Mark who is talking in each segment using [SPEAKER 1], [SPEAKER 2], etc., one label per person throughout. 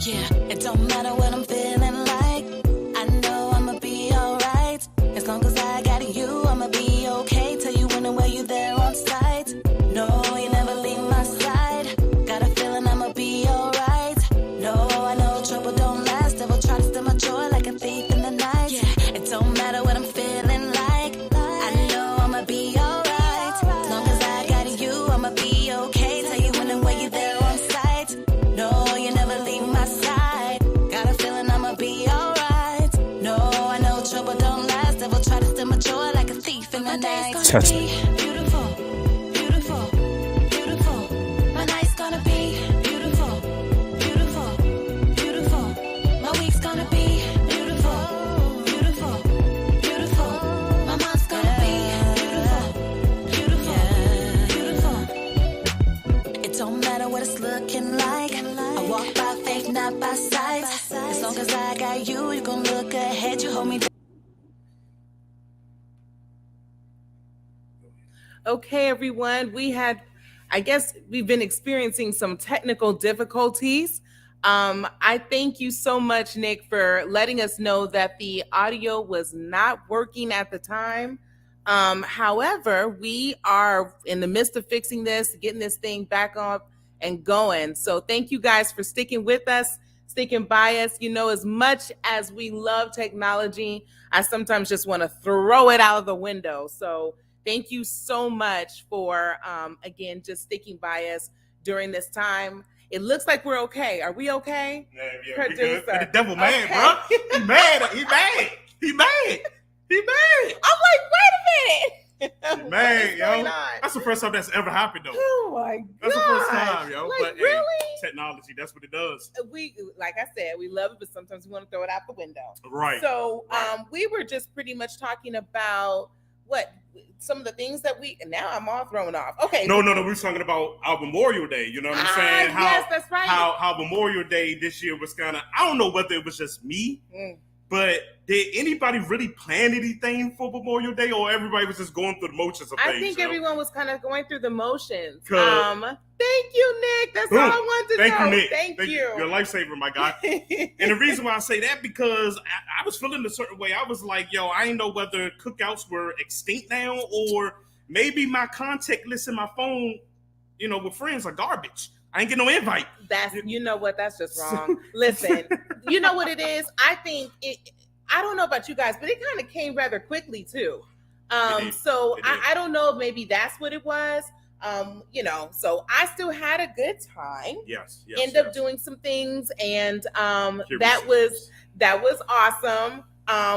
[SPEAKER 1] Yeah, it don't matter what I'm feeling like. I know I'ma be alright. As long as I got you, I'ma be okay. Tell you when and where you there on site. No, you never leave my side. Got a feeling I'ma be alright. No, I know trouble don't last. Devil try to steal my joy like a thief in the night. Yeah, it don't matter what I'm feeling like. I know I'ma be alright. As long as I got you, I'ma be okay. Tell you when and where you there on site. No, you never leave my side. Got a feeling I'ma be alright. No, I know trouble don't last. Devil try to steal my joy like a thief in the night.
[SPEAKER 2] Test me.
[SPEAKER 1] Beautiful, beautiful, beautiful. My night's gonna be beautiful, beautiful, beautiful. My week's gonna be beautiful, beautiful, beautiful. My month's gonna be beautiful, beautiful, beautiful. It don't matter what it's looking like. I walk by faith, not by sight. As long as I got you, you gon' look ahead. You hold me down.
[SPEAKER 3] Okay, everyone, I guess we've been experiencing some technical difficulties. I thank you so much, Nick, for letting us know that the audio was not working at the time. However, we are in the midst of fixing this, getting this thing back up and going. So thank you guys for sticking with us, sticking by us. You know, as much as we love technology, I sometimes just want to throw it out of the window. So thank you so much for, again, just sticking by us during this time. It looks like we're okay. Are we okay?
[SPEAKER 4] Yeah, we good. The devil mad, bro. He mad.
[SPEAKER 3] I'm like, wait a minute.
[SPEAKER 4] He mad, yo.
[SPEAKER 3] Going on?
[SPEAKER 4] That's the first time that's ever happened, though.
[SPEAKER 3] Oh my god.
[SPEAKER 4] That's the first time, yo.
[SPEAKER 3] Like,
[SPEAKER 4] But
[SPEAKER 3] really?
[SPEAKER 4] hey, technology, that's what it does.
[SPEAKER 3] We, like I said, we love it, but sometimes we want to throw it out the window.
[SPEAKER 4] Right.
[SPEAKER 3] So we were just pretty much talking about some of the things that now I'm all thrown off. Okay.
[SPEAKER 4] No. We were talking about our Memorial Day. You know what I'm saying?
[SPEAKER 3] Yes, that's right.
[SPEAKER 4] How Memorial Day this year was kind of, I don't know whether it was just me, but did anybody really plan anything for Memorial Day, or everybody was just going through the motions of things?
[SPEAKER 3] I think everyone was kind of going through the motions. Thank you, Nick. That's all I wanted to know.
[SPEAKER 4] Thank you, Nick.
[SPEAKER 3] Thank you.
[SPEAKER 4] You're a lifesaver, my guy. And the reason why I say that, because I was feeling a certain way. I was like, yo, I didn't know whether cookouts were extinct now, or maybe my contact list in my phone, with friends are garbage. I ain't get no invite.
[SPEAKER 3] You know what? That's just wrong. Listen, you know what it is? I think I don't know about you guys, but it kind of came rather quickly too. So I don't know if maybe that's what it was. So I still had a good time.
[SPEAKER 4] Yes.
[SPEAKER 3] End up doing some things, and that was awesome.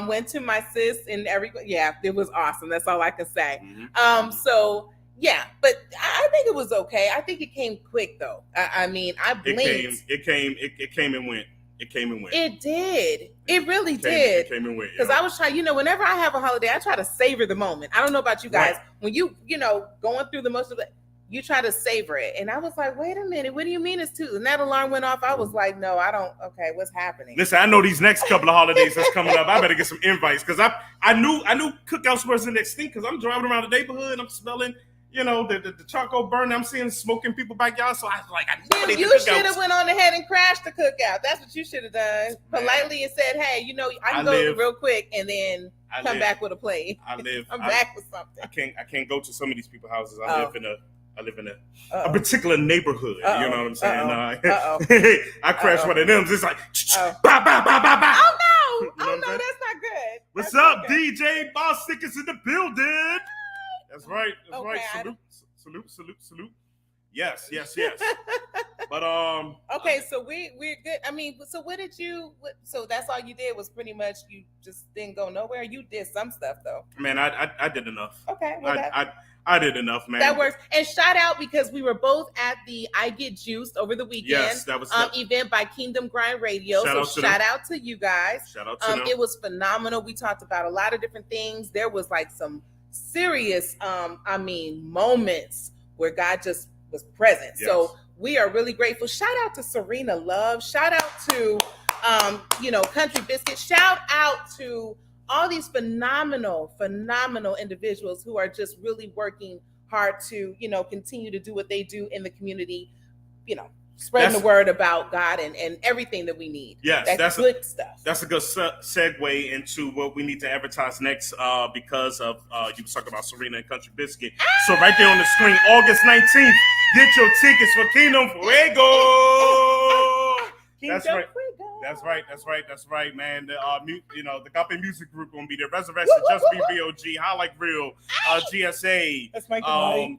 [SPEAKER 3] Went to my sis and everybody. Yeah, it was awesome. That's all I can say.
[SPEAKER 4] Mm-hmm.
[SPEAKER 3] So yeah, but I think it was okay. I think it came quick though. I mean, I blinked.
[SPEAKER 4] It came and went. It came and went.
[SPEAKER 3] It did. It really did.
[SPEAKER 4] It came and went.
[SPEAKER 3] Because I was trying, whenever I have a holiday, I try to savor the moment. I don't know about you guys.
[SPEAKER 4] Right.
[SPEAKER 3] When going through the most of it, you try to savor it. And I was like, wait a minute, what do you mean it's Tuesday? And that alarm went off. I was like, no, I don't. Okay, what's happening?
[SPEAKER 4] Listen, I know these next couple of holidays that's coming up. I better get some invites, because I knew cookouts wasn't extinct, because I'm driving around the neighborhood and I'm smelling, the charcoal burn. I'm seeing smoking people backyard. So I was like, I know
[SPEAKER 3] you should have went on ahead and crashed the cookout. That's what you should have done. Politely and said, hey, I can go real quick and then come back with a plate. I'm back with something.
[SPEAKER 4] I can't go to some of these people's houses. I live in a particular neighborhood.
[SPEAKER 3] Uh-oh.
[SPEAKER 4] You know what I'm saying?
[SPEAKER 3] I
[SPEAKER 4] crashed one of them. It's like,
[SPEAKER 3] bah,
[SPEAKER 4] bah, bah, bah, bah.
[SPEAKER 3] Oh no!
[SPEAKER 4] You know
[SPEAKER 3] That's not good.
[SPEAKER 4] What's up, DJ Boss Stickers in the building? That's right. Salute. Yes. But
[SPEAKER 3] okay, so we're good. I mean, so so that's all you did was pretty much you just didn't go nowhere. You did some stuff though.
[SPEAKER 4] Man, I did enough.
[SPEAKER 3] Okay, well,
[SPEAKER 4] I did enough, man.
[SPEAKER 3] That works. And shout out, because we were both at the I Get Juiced over the weekend.
[SPEAKER 4] Yes, that was
[SPEAKER 3] event by Kingdom Grind Radio. Shout out to you guys.
[SPEAKER 4] Shout out to them.
[SPEAKER 3] It was phenomenal. We talked about a lot of different things. There was like some serious moments where God just was present. Yes. So we are really grateful. Shout out to Serena Love. Shout out to Country Biscuit. Shout out to all these phenomenal individuals who are just really working hard to, continue to do what they do in the community, spreading the word about God and everything that we need.
[SPEAKER 4] Yes,
[SPEAKER 3] that's good stuff.
[SPEAKER 4] That's a good segue into what we need to advertise next because of you were talking about Serena and Country Biscuit. So right there on the screen, August 19th, get your tickets for Kingdom Fuego. That's right. That's right, man. The the Agape Music Group gonna be there. Resurrection, Just Be VOG, High Like Real, GSA,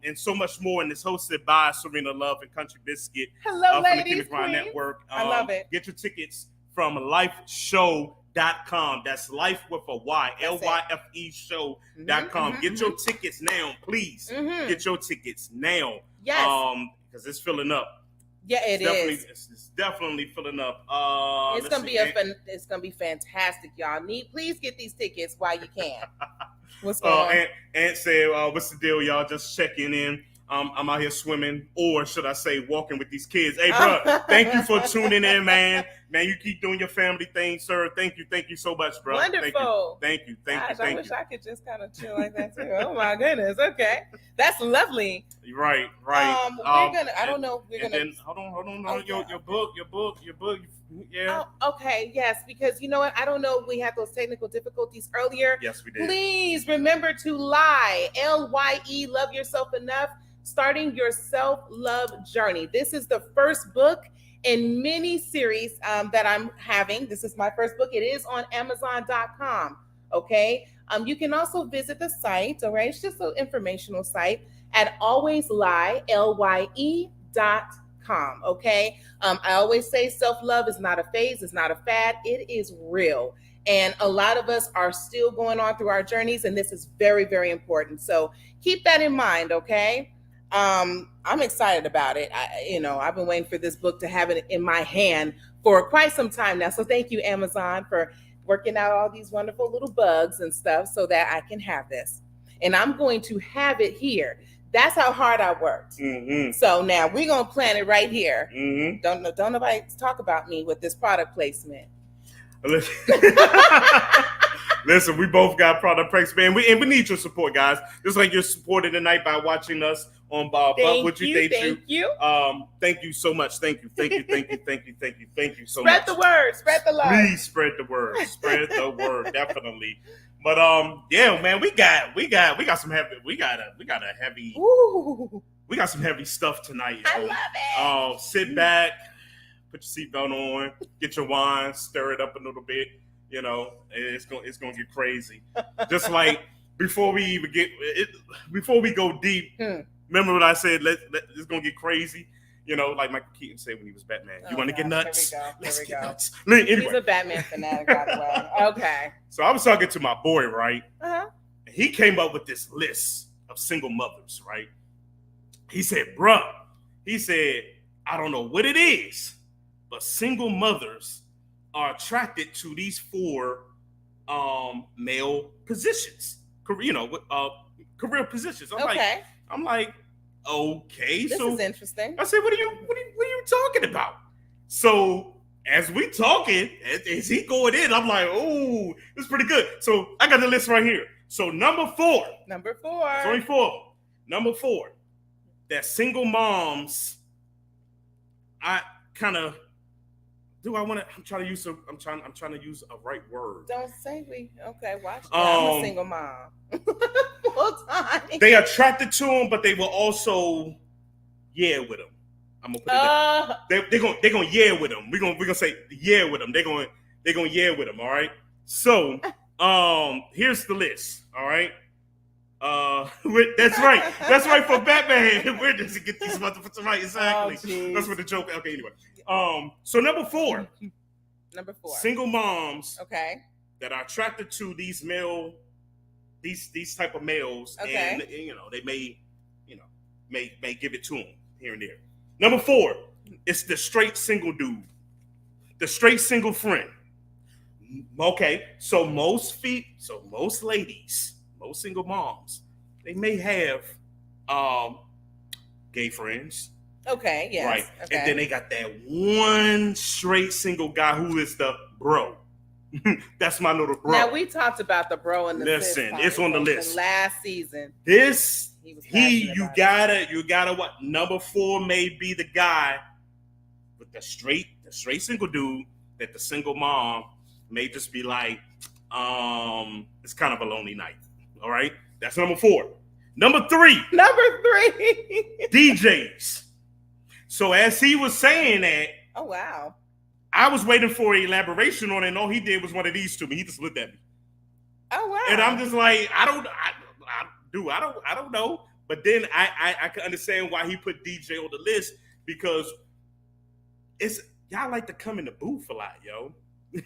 [SPEAKER 4] and so much more. And it's hosted by Serena Love and Country Biscuit.
[SPEAKER 3] Hello,
[SPEAKER 4] from the
[SPEAKER 3] ladies.
[SPEAKER 4] Kingdom Grind Network.
[SPEAKER 3] I love it.
[SPEAKER 4] Get your tickets from lifeshow.com. That's life with a Y, LYFE show.com. Get your tickets now, please. Get your tickets now.
[SPEAKER 3] Yes.
[SPEAKER 4] Because it's filling up.
[SPEAKER 3] Yeah,
[SPEAKER 4] It's definitely filling up.
[SPEAKER 3] It's gonna be fantastic, y'all. Please get these tickets while you can. What's going on?
[SPEAKER 4] Aunt said, "What's the deal, y'all? Just checking in. I'm out here swimming, or should I say, walking with these kids." Hey, bro, thank you for tuning in, man. Man, you keep doing your family thing, sir. Thank you so much, bro.
[SPEAKER 3] Wonderful.
[SPEAKER 4] Thank you.
[SPEAKER 3] I wish I could just kind of chill like that too. Oh my goodness. Okay, that's lovely.
[SPEAKER 4] Right.
[SPEAKER 3] We're gonna. I don't know. We're gonna.
[SPEAKER 4] Then, hold on. Oh, your book. Yeah.
[SPEAKER 3] Oh, okay. Yes, because you know what? I don't know. We had those technical difficulties earlier.
[SPEAKER 4] Yes, we did.
[SPEAKER 3] Please remember to LYE. LYE. Love yourself enough. Starting your self-love journey. This is the first book in many series that I'm having. This is my first book. It is on Amazon.com. Okay. You can also visit the site. All right. It's just an informational site at alwayslie, LYE.com. Okay. I always say self-love is not a phase. It's not a fad. It is real. And a lot of us are still going on through our journeys. And this is very, very important. So keep that in mind. Okay. I'm excited about it. I've been waiting for this book to have it in my hand for quite some time now. So thank you, Amazon, for working out all these wonderful little bugs and stuff so that I can have this. And I'm going to have it here. That's how hard I worked. Mm-hmm. So now we're going to plant it right here. Mm-hmm. Don't nobody talk about me with this product placement.
[SPEAKER 4] Listen, we both got product placement, and we need your support, guys. Just like you're supported tonight by watching us on Bob.
[SPEAKER 3] Thank you.
[SPEAKER 4] Thank you so much. Thank you so
[SPEAKER 3] Spread
[SPEAKER 4] much.
[SPEAKER 3] Spread the word. Spread the love.
[SPEAKER 4] Please spread the word. Spread the word, definitely. But yeah, man, we got some heavy. We got a heavy.
[SPEAKER 3] Ooh.
[SPEAKER 4] We got some heavy stuff tonight.
[SPEAKER 3] I love it.
[SPEAKER 4] Sit back, put your seatbelt on, get your wine, stir it up a little bit. It's gonna get crazy. Just like before we go deep. Remember what I said? It's gonna get crazy. Like Michael Keaton said when he was Batman. You want to get nuts? Let's get nuts. Anyway.
[SPEAKER 3] He's a Batman fanatic, by the way. Okay.
[SPEAKER 4] So I was talking to my boy, right?
[SPEAKER 3] Uh-huh.
[SPEAKER 4] And he came up with this list of single mothers, right? He said, bruh, I don't know what it is, but single mothers are attracted to these 4 male positions, career positions. I'm like, okay.
[SPEAKER 3] This is interesting.
[SPEAKER 4] I said, what are you talking about? So as we talking, as he going in, I'm like, oh, this is pretty good. So I got the list right here. So number 4. It's only 4. Number 4. That single moms. I'm trying to use a right word.
[SPEAKER 3] Don't say we. Okay, watch. I'm a single mom. Full time.
[SPEAKER 4] They attracted to him, but they will also with him. I'm gonna put it. They're gonna with him. We're gonna say with him. They're gonna with him. All right. So here's the list. All right. That's right. That's right for Batman. Where does he get these motherfuckers right? Exactly. That's what the joke. Okay. Anyway. So number 4. Single moms.
[SPEAKER 3] Okay.
[SPEAKER 4] That are attracted to these type of males,
[SPEAKER 3] okay.
[SPEAKER 4] And they may give it to them here and there. Number 4, it's the straight single dude, the straight single friend. Okay, so most ladies, most single moms, they may have gay friends.
[SPEAKER 3] Okay, yes.
[SPEAKER 4] Right.
[SPEAKER 3] Okay.
[SPEAKER 4] And then they got that one straight single guy who is the bro. That's my little bro.
[SPEAKER 3] Now we talked about the bro and the
[SPEAKER 4] listen. It's on the list.
[SPEAKER 3] Last season.
[SPEAKER 4] You gotta what? Number 4 may be the guy the straight single dude that the single mom may just be like, it's kind of a lonely night. All right, that's number 4. Number 3. DJs. So as he was saying that,
[SPEAKER 3] Oh wow.
[SPEAKER 4] I was waiting for an elaboration on it, and all he did was one of these to me. He just looked at me.
[SPEAKER 3] Oh wow.
[SPEAKER 4] And I'm just like, I don't know. But then I can understand why he put DJ on the list, because it's y'all like to come in the booth a lot, yo.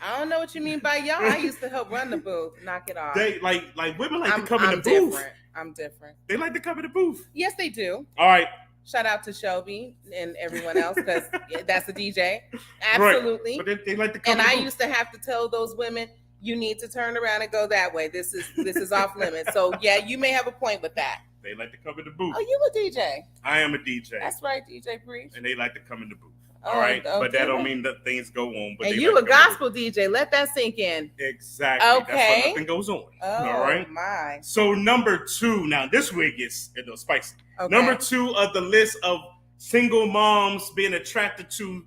[SPEAKER 3] I don't know what you mean by y'all. I used to help run the booth. Knock it off.
[SPEAKER 4] They like women like to come in the booth.
[SPEAKER 3] I'm different.
[SPEAKER 4] They like to come in the booth.
[SPEAKER 3] Yes, they do.
[SPEAKER 4] All right.
[SPEAKER 3] Shout out to Shelby and everyone else, because that's a DJ. Absolutely.
[SPEAKER 4] Right. But they like to come.
[SPEAKER 3] And
[SPEAKER 4] in the
[SPEAKER 3] I
[SPEAKER 4] booth.
[SPEAKER 3] used to have to tell those women, you need to turn around and go that way. This is off limits. So yeah, you may have a point with that.
[SPEAKER 4] They like to come in the booth.
[SPEAKER 3] Oh, you a DJ?
[SPEAKER 4] I am a DJ.
[SPEAKER 3] That's right, DJ Preach.
[SPEAKER 4] And they like to come in the booth.
[SPEAKER 3] Oh,
[SPEAKER 4] All right,
[SPEAKER 3] okay.
[SPEAKER 4] but that don't mean that things go on. But
[SPEAKER 3] And
[SPEAKER 4] they
[SPEAKER 3] you
[SPEAKER 4] like
[SPEAKER 3] a
[SPEAKER 4] to come in the
[SPEAKER 3] gospel DJ? Let that sink in.
[SPEAKER 4] booth. Exactly.
[SPEAKER 3] Okay.
[SPEAKER 4] That's why nothing goes on.
[SPEAKER 3] Oh,
[SPEAKER 4] all right.
[SPEAKER 3] my.
[SPEAKER 4] So number 2. Now this way it gets spicy.
[SPEAKER 3] Okay.
[SPEAKER 4] Number 2 of the list of single moms being attracted to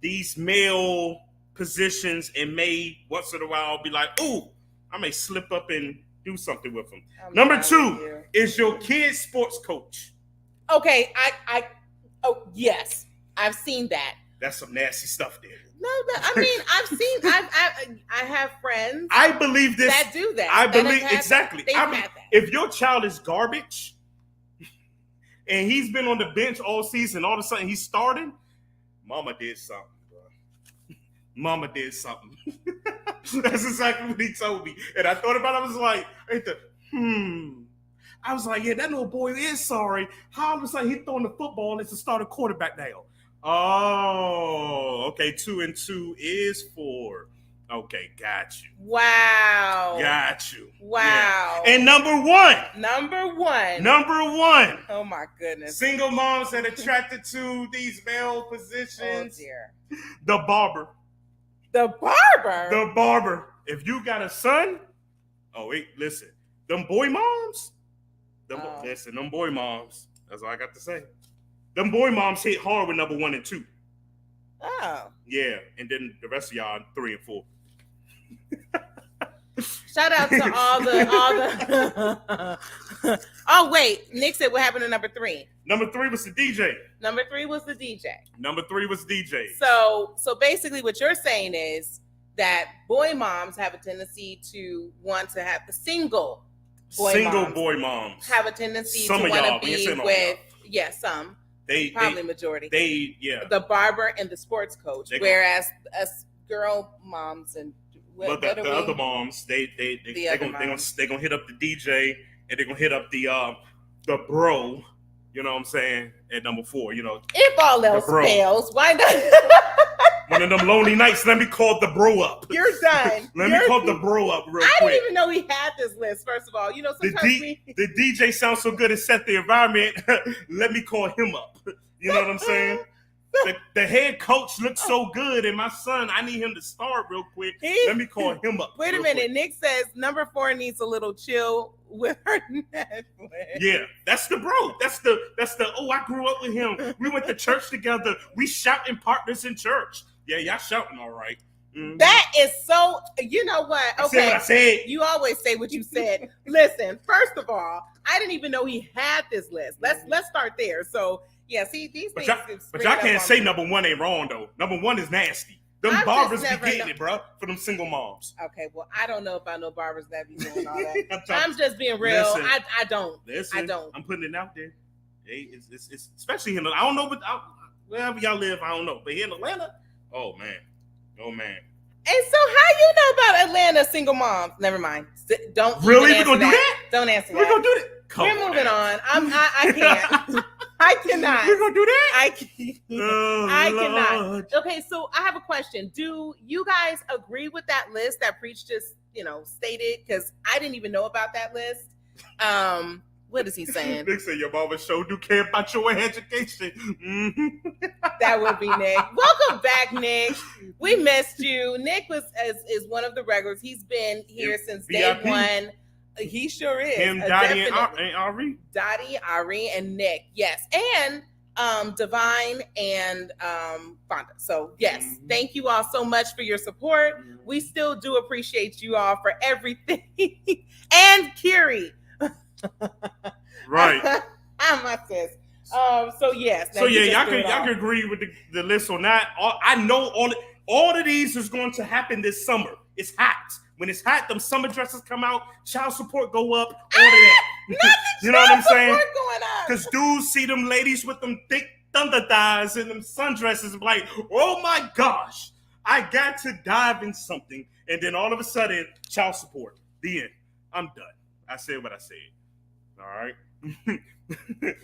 [SPEAKER 4] these male positions and may once in a while be like, ooh, I may slip up and do something with them. Number 2 is your kid's sports coach.
[SPEAKER 3] Okay, oh yes, I've seen that.
[SPEAKER 4] That's some nasty stuff there.
[SPEAKER 3] No, I mean I've seen. I have friends.
[SPEAKER 4] I believe this.
[SPEAKER 3] That do that.
[SPEAKER 4] I
[SPEAKER 3] that
[SPEAKER 4] believe
[SPEAKER 3] have had
[SPEAKER 4] exactly.
[SPEAKER 3] They've
[SPEAKER 4] I mean,
[SPEAKER 3] had that.
[SPEAKER 4] if your child is garbage and he's been on the bench all season, all of a sudden he's starting, Mama did something, bro. Mama did something. That's exactly what he told me. And I thought about it. I was like, I was like, yeah, that little boy is sorry. How all of a sudden he throwing the football as a starting quarterback now? Oh, okay. 2 and 2 is 4. Okay, got you.
[SPEAKER 3] Wow.
[SPEAKER 4] Got you.
[SPEAKER 3] Wow.
[SPEAKER 4] Yeah. And number 1.
[SPEAKER 3] Number one. Oh my goodness.
[SPEAKER 4] Single moms that attracted to these male
[SPEAKER 3] Oh
[SPEAKER 4] positions.
[SPEAKER 3] dear.
[SPEAKER 4] The barber.
[SPEAKER 3] The barber.
[SPEAKER 4] The barber. If you got a son, oh wait, listen. Them boy moms. Listen, them boy moms. That's all I got to say. Them boy moms hit hard with number 1 and 2.
[SPEAKER 3] Oh.
[SPEAKER 4] Yeah, and then the rest of y'all 3 and 4.
[SPEAKER 3] Shout out to all the. Oh wait, Nick said what happened to number 3.
[SPEAKER 4] Number 3 was the DJ.
[SPEAKER 3] Number 3 was the DJ.
[SPEAKER 4] Number 3 was DJ.
[SPEAKER 3] So basically, what you're saying is that boy moms have a tendency to want to have the single
[SPEAKER 4] boy moms
[SPEAKER 3] have a tendency
[SPEAKER 4] some
[SPEAKER 3] to
[SPEAKER 4] of
[SPEAKER 3] want
[SPEAKER 4] y'all,
[SPEAKER 3] to
[SPEAKER 4] we ain't
[SPEAKER 3] be
[SPEAKER 4] saying all
[SPEAKER 3] with some. Probably
[SPEAKER 4] they
[SPEAKER 3] majority.
[SPEAKER 4] the
[SPEAKER 3] barber and the sports coach, whereas us girl moms and
[SPEAKER 4] the other moms they gonna hit up the DJ and they're gonna hit up the bro, you know what I'm saying, at number 4, you know.
[SPEAKER 3] If all else fails, why not?
[SPEAKER 4] One of them lonely nights, let me call the bro up.
[SPEAKER 3] You're done.
[SPEAKER 4] Let me call the bro up real quick.
[SPEAKER 3] I didn't even know he had this list, first of all. You know, sometimes
[SPEAKER 4] the DJ sounds so good and set the environment. Let me call him up. You know what I'm saying? The head coach looks so good, and my son, I need him to start real quick. Let me call him up.
[SPEAKER 3] Wait a minute. Quick. Nick says number 4 needs a little chill with her Netflix.
[SPEAKER 4] Yeah, that's the bro. That's the oh, I grew up with him. We went to church together. We shouting partners in church. Yeah, y'all shouting all right. Mm-hmm.
[SPEAKER 3] That is so, you know what? Okay.
[SPEAKER 4] I said what I said.
[SPEAKER 3] You always say what you said. Listen, first of all, I didn't even know he had this list. Let's start there. So yeah, see these things.
[SPEAKER 4] But y'all can't say number 1 ain't wrong though. Number 1 is nasty. Them barbers be getting it, bro, for them single moms.
[SPEAKER 3] Okay, well, I don't know if I know barbers that be doing all that. I'm just being real. Listen, I don't.
[SPEAKER 4] Listen,
[SPEAKER 3] I don't.
[SPEAKER 4] I'm putting it out there. Hey, it's especially here. I don't know, but wherever y'all live, I don't know. But here in Atlanta, oh man.
[SPEAKER 3] And so, how you know about Atlanta single moms? Never mind. Don't
[SPEAKER 4] really. We're gonna do that.
[SPEAKER 3] Don't answer that.
[SPEAKER 4] We're gonna do that.
[SPEAKER 3] We're moving on. I can't. I cannot.
[SPEAKER 4] We're gonna do that.
[SPEAKER 3] I can't. I cannot. Okay, so I have a question. Do you guys agree with that list that Preach just, stated? Because I didn't even know about that list. What is he saying?
[SPEAKER 4] Nick said your mama sure do care about your education. Mm-hmm.
[SPEAKER 3] That would be Nick. Welcome back, Nick. We missed you. Nick is one of the regulars. He's been here since
[SPEAKER 4] VIP.
[SPEAKER 3] Day one. He sure is.
[SPEAKER 4] Him, Dottie, and Ari.
[SPEAKER 3] Dottie, Ari, and Nick. Yes. And Divine and Fonda. So yes, thank you all so much for your support. We still do appreciate you all for everything. And Kiri.
[SPEAKER 4] Right.
[SPEAKER 3] I'm my sis. So yes.
[SPEAKER 4] So yeah, y'all can agree with the list on that. I know all of these is going to happen this summer. It's hot. When it's hot, them summer dresses come out, child support go up, all of that. You know what I'm saying? Because dudes see them ladies with them thick thunder thighs and them sundresses and be like, oh my gosh, I got to dive in something. And then all of a sudden, child support. The end. I'm done. I said what I said. All right.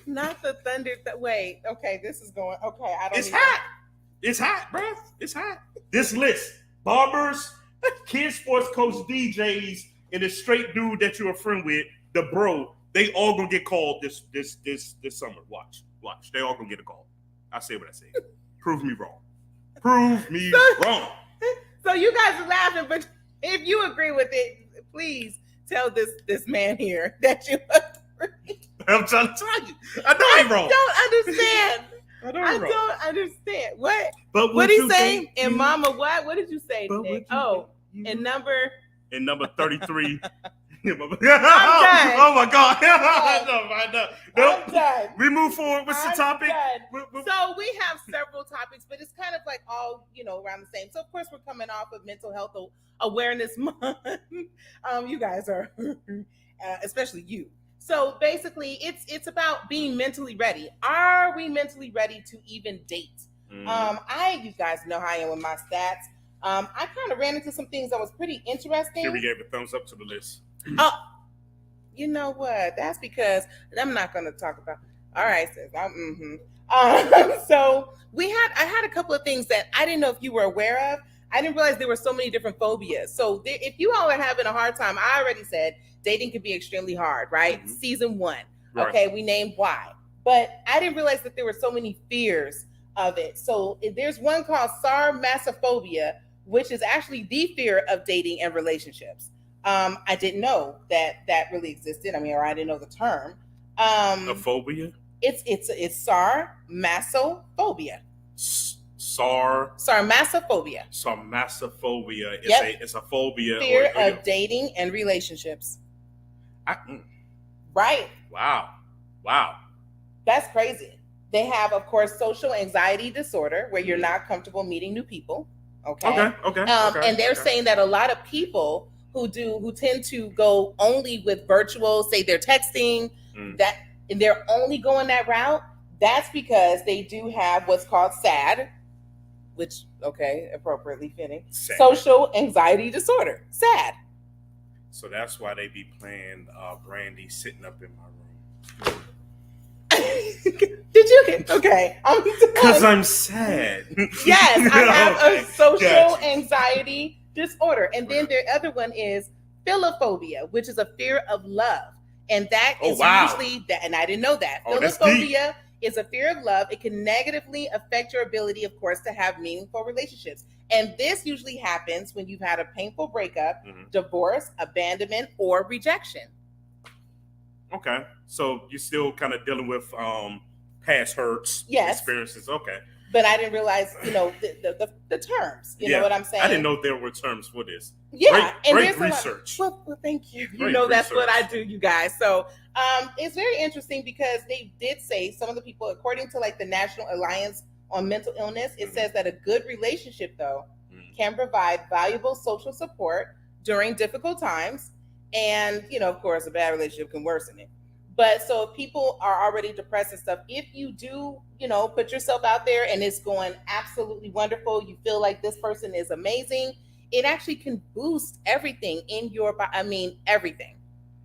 [SPEAKER 3] Not the thunder. Wait. Okay, this is going. Okay, I don't.
[SPEAKER 4] It's hot. It's hot, bro. It's hot. This list: barbers, kids, sports coach, DJs, and the straight dude that you're a friend with, the bro. They all gonna get called this summer. Watch. They all gonna get a call. I say what I say. Prove me wrong. Prove me wrong.
[SPEAKER 3] So you guys are laughing, but if you agree with it, please tell this man here that you agree.
[SPEAKER 4] I'm trying to tell you. I know I'm wrong.
[SPEAKER 3] I don't understand. What?
[SPEAKER 4] But
[SPEAKER 3] what did he say? And Mama, what? What did you say, Nick? And number
[SPEAKER 4] 33.
[SPEAKER 3] I'm done.
[SPEAKER 4] Oh my God. I know. Nope.
[SPEAKER 3] I'm done.
[SPEAKER 4] We move forward. What's the topic?
[SPEAKER 3] So we have several topics, but it's kind of like all, around the same. So of course we're coming off of Mental Health Awareness Month. You guys are, especially you. So basically it's about being mentally ready. Are we mentally ready to even date? You guys know how I am with my stats. I kind of ran into some things that was pretty interesting.
[SPEAKER 4] Here we gave a thumbs up to the list.
[SPEAKER 3] Oh, you know what? That's because I'm not going to talk about. All right, sis. So I had a couple of things that I didn't know if you were aware of. I didn't realize there were so many different phobias. So if you all are having a hard time, I already said dating can be extremely hard, right? Mm-hmm. Season 1. Right. Okay, we named why. But I didn't realize that there were so many fears of it. So there's one called sarmassophobia, which is actually the fear of dating and relationships. I didn't know that really existed. Or I didn't know the term.
[SPEAKER 4] A phobia?
[SPEAKER 3] It's sarmassophobia. Sarmassophobia.
[SPEAKER 4] Sarmassophobia. It's a phobia.
[SPEAKER 3] Fear of dating and relationships. Right.
[SPEAKER 4] Wow.
[SPEAKER 3] That's crazy. They have, of course, social anxiety disorder, where you're not comfortable meeting new people. Okay. And they're saying that a lot of people who tend to go only with virtual, say they're texting, and they're only going that route. That's because they do have what's called SAD, which, appropriately fitting,
[SPEAKER 4] SAD. Social
[SPEAKER 3] anxiety disorder, SAD.
[SPEAKER 4] So that's why they be playing Brandy sitting up in my room.
[SPEAKER 3] Did you? Okay.
[SPEAKER 4] Because I'm sad.
[SPEAKER 3] Yes, I have a social anxiety disorder. And then the other one is philophobia, which is a fear of love. And that is usually that, and I didn't know that. Philophobia is a fear of love. It can negatively affect your ability, of course, to have meaningful relationships. And this usually happens when you've had a painful breakup, divorce, abandonment, or rejection. Okay.
[SPEAKER 4] So you're still kind of dealing with past hurts, experiences. Okay.
[SPEAKER 3] But I didn't realize, the terms. You know what I'm saying?
[SPEAKER 4] I didn't know there were terms for this.
[SPEAKER 3] Yeah.
[SPEAKER 4] Great research.
[SPEAKER 3] Well, thank you. That's what I do, you guys. So it's very interesting because they did say, some of the people, according to like the National Alliance on Mental Illness, it says that a good relationship, though, can provide valuable social support during difficult times. And, of course, a bad relationship can worsen it. But so if people are already depressed and stuff, if you do, put yourself out there and it's going absolutely wonderful, you feel like this person is amazing, it actually can boost everything in your body. Everything.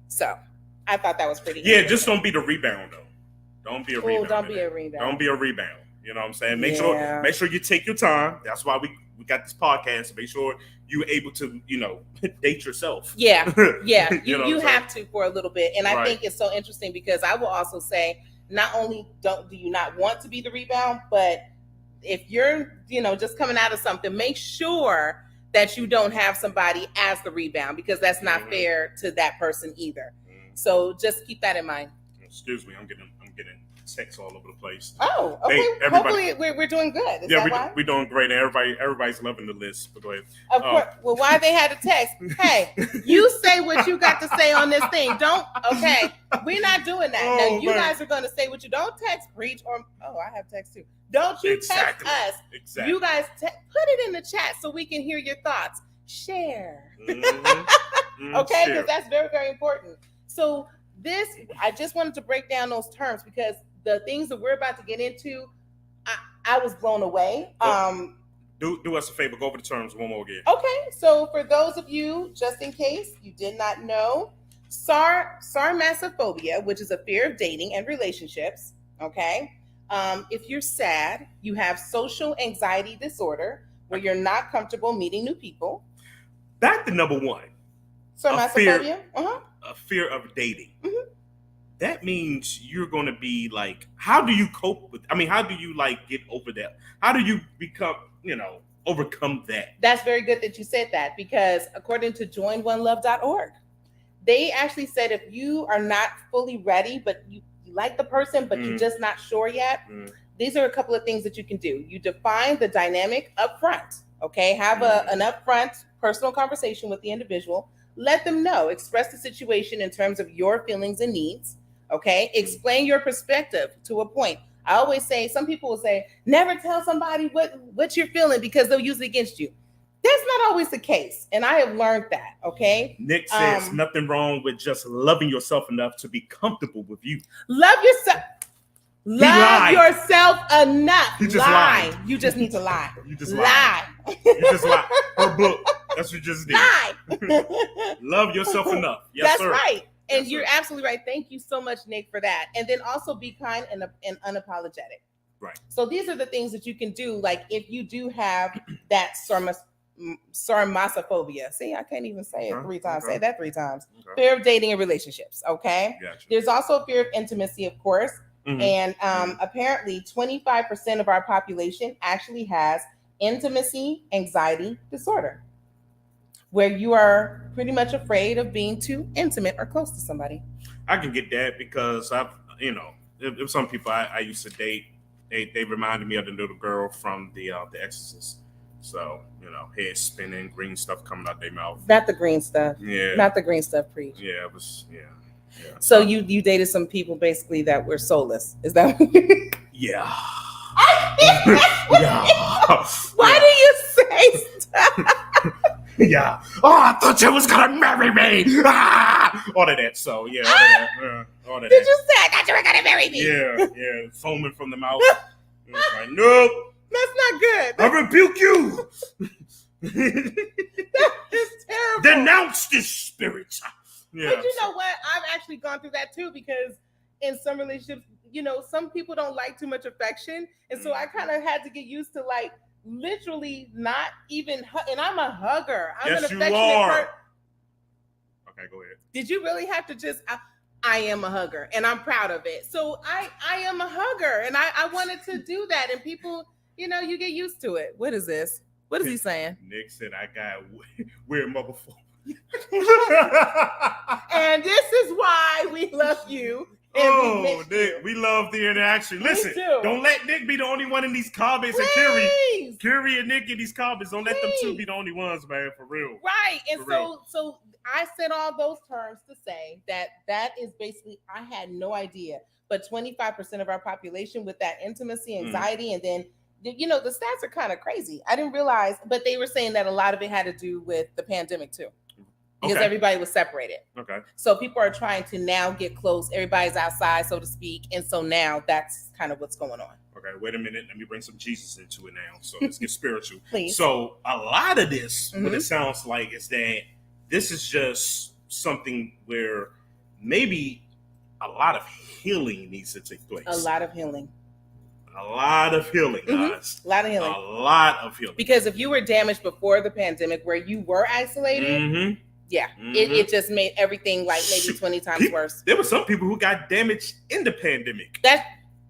[SPEAKER 3] So I thought that was pretty interesting.
[SPEAKER 4] Just don't be the rebound, though. Don't be a rebound.
[SPEAKER 3] Don't be a rebound.
[SPEAKER 4] Don't be a rebound. You know what I'm saying? Make sure you take your time. That's why we got this podcast. Make sure you're able to, date yourself.
[SPEAKER 3] Yeah. You have to for a little bit. And I think it's so interesting because I will also say, not only do you not want to be the rebound, but if you're, just coming out of something, make sure that you don't have somebody as the rebound, because that's not fair to that person either. So just keep that in mind.
[SPEAKER 4] Excuse me, I'm getting texts all over the place.
[SPEAKER 3] Oh, okay. Hopefully we're doing good. Is that why?
[SPEAKER 4] We're doing great, and everybody's loving the list. But go ahead.
[SPEAKER 3] Of course. Well, why they had to text? Hey, you say what you got to say on this thing. Don't. Okay, we're not doing that. Now you guys are going to say what you don't text, preach, or I have text too. Don't you text us? Exactly. You guys put it in the chat so we can hear your thoughts. Share. Okay, because that's very, very important. So I just wanted to break down those terms because the things that we're about to get into, I was blown away.
[SPEAKER 4] Do us a favor, go over the terms one more again.
[SPEAKER 3] Okay, so for those of you, just in case you did not know, sarmassophobia, which is a fear of dating and relationships, okay? If you're sad, you have social anxiety disorder, where you're not comfortable meeting new people.
[SPEAKER 4] Back to number one.
[SPEAKER 3] Sarmassophobia?
[SPEAKER 4] A fear of dating.
[SPEAKER 3] Mm-hmm.
[SPEAKER 4] That means you're going to be like, how do you cope with, how do you like get over that? How do you overcome that?
[SPEAKER 3] That's very good that you said that, because according to joinonelove.org, they actually said if you are not fully ready, but you like the person, but you're just not sure yet, these are a couple of things that you can do. You define the dynamic up front, okay? Have an upfront personal conversation with the individual. Let them know. Express the situation in terms of your feelings and needs, okay? Explain your perspective to a point. I always say, some people will say, never tell somebody what you're feeling because they'll use it against you. That's not always the case, and I have learned that, okay?
[SPEAKER 4] Nick says nothing wrong with just loving yourself enough to be comfortable with you.
[SPEAKER 3] Love yourself. Love yourself enough.
[SPEAKER 4] You just lied.
[SPEAKER 3] You just need to lie.
[SPEAKER 4] You just lie. You just lie. Her book. That's what you just did.
[SPEAKER 3] Lie.
[SPEAKER 4] Love yourself enough. Yes,
[SPEAKER 3] That's
[SPEAKER 4] sir.
[SPEAKER 3] right. And
[SPEAKER 4] yes,
[SPEAKER 3] you're
[SPEAKER 4] sir.
[SPEAKER 3] absolutely right. Thank you so much, Nick, for that. And then also be kind and unapologetic.
[SPEAKER 4] Right.
[SPEAKER 3] So these are the things that you can do. Like if you do have that sarmassophobia. See, I can't even say it 3 times. Say that 3 times. Okay. Fear of dating and relationships. Okay.
[SPEAKER 4] Gotcha.
[SPEAKER 3] There's also fear of intimacy, of course. And apparently 25% of our population actually has intimacy anxiety disorder, where you are pretty much afraid of being too intimate or close to somebody.
[SPEAKER 4] I can get that because if some people I used to date, they reminded me of the little girl from the Exorcist. So, head spinning, green stuff coming out their mouth.
[SPEAKER 3] Not the green stuff.
[SPEAKER 4] Yeah.
[SPEAKER 3] Not the green stuff, preach.
[SPEAKER 4] Yeah, it was, yeah.
[SPEAKER 3] So you dated some people basically that were soulless. Is that what
[SPEAKER 4] Yeah.
[SPEAKER 3] Why do you say stuff?
[SPEAKER 4] Yeah. Oh, I thought you was gonna marry me. All of that. So yeah, all of that.
[SPEAKER 3] Did you say I thought you were gonna marry me?
[SPEAKER 4] Yeah. Foaming from the mouth. Like, nope.
[SPEAKER 3] That's not good.
[SPEAKER 4] I rebuke you.
[SPEAKER 3] That is terrible.
[SPEAKER 4] Denounce this spirit. Yeah.
[SPEAKER 3] But you know what? I've actually gone through that too, because in some relationships, some people don't like too much affection. And so I kind of had to get used to like literally not even, and I'm a hugger. I'm
[SPEAKER 4] yes,
[SPEAKER 3] an affectionate
[SPEAKER 4] you are.
[SPEAKER 3] person.
[SPEAKER 4] Okay, go ahead.
[SPEAKER 3] Did you really have to just, I am a hugger and I'm proud of it. So I am a hugger and I wanted to do that. And people, you get used to it. What is this? What is he saying?
[SPEAKER 4] Nick said, I got weird motherfucker.
[SPEAKER 3] And this is why we love you. And
[SPEAKER 4] Nick, we love the interaction. Listen, don't let Nick be the only one in these comments.
[SPEAKER 3] Please.
[SPEAKER 4] And Curie and Nick in these comments. Don't let them two be the only ones, man, for real.
[SPEAKER 3] Right. And so I said all those terms to say that is basically, I had no idea, but 25% of our population with that intimacy, anxiety, and then the stats are kind of crazy. I didn't realize, but they were saying that a lot of it had to do with the pandemic too. Because everybody was separated. Okay. So people are trying to now get close. Everybody's outside, so to speak. And so now that's kind of what's going on.
[SPEAKER 4] Okay, wait a minute. Let me bring some Jesus into it now. So let's get spiritual.
[SPEAKER 3] Please.
[SPEAKER 4] So a lot of this, what it sounds like is that this is just something where maybe a lot of healing needs to take place.
[SPEAKER 3] A lot of healing.
[SPEAKER 4] A lot of healing, guys.
[SPEAKER 3] A lot of healing.
[SPEAKER 4] A lot of healing.
[SPEAKER 3] Because if you were damaged before the pandemic where you were isolated, it just made everything like maybe 20 times worse.
[SPEAKER 4] There were some people who got damaged in the pandemic.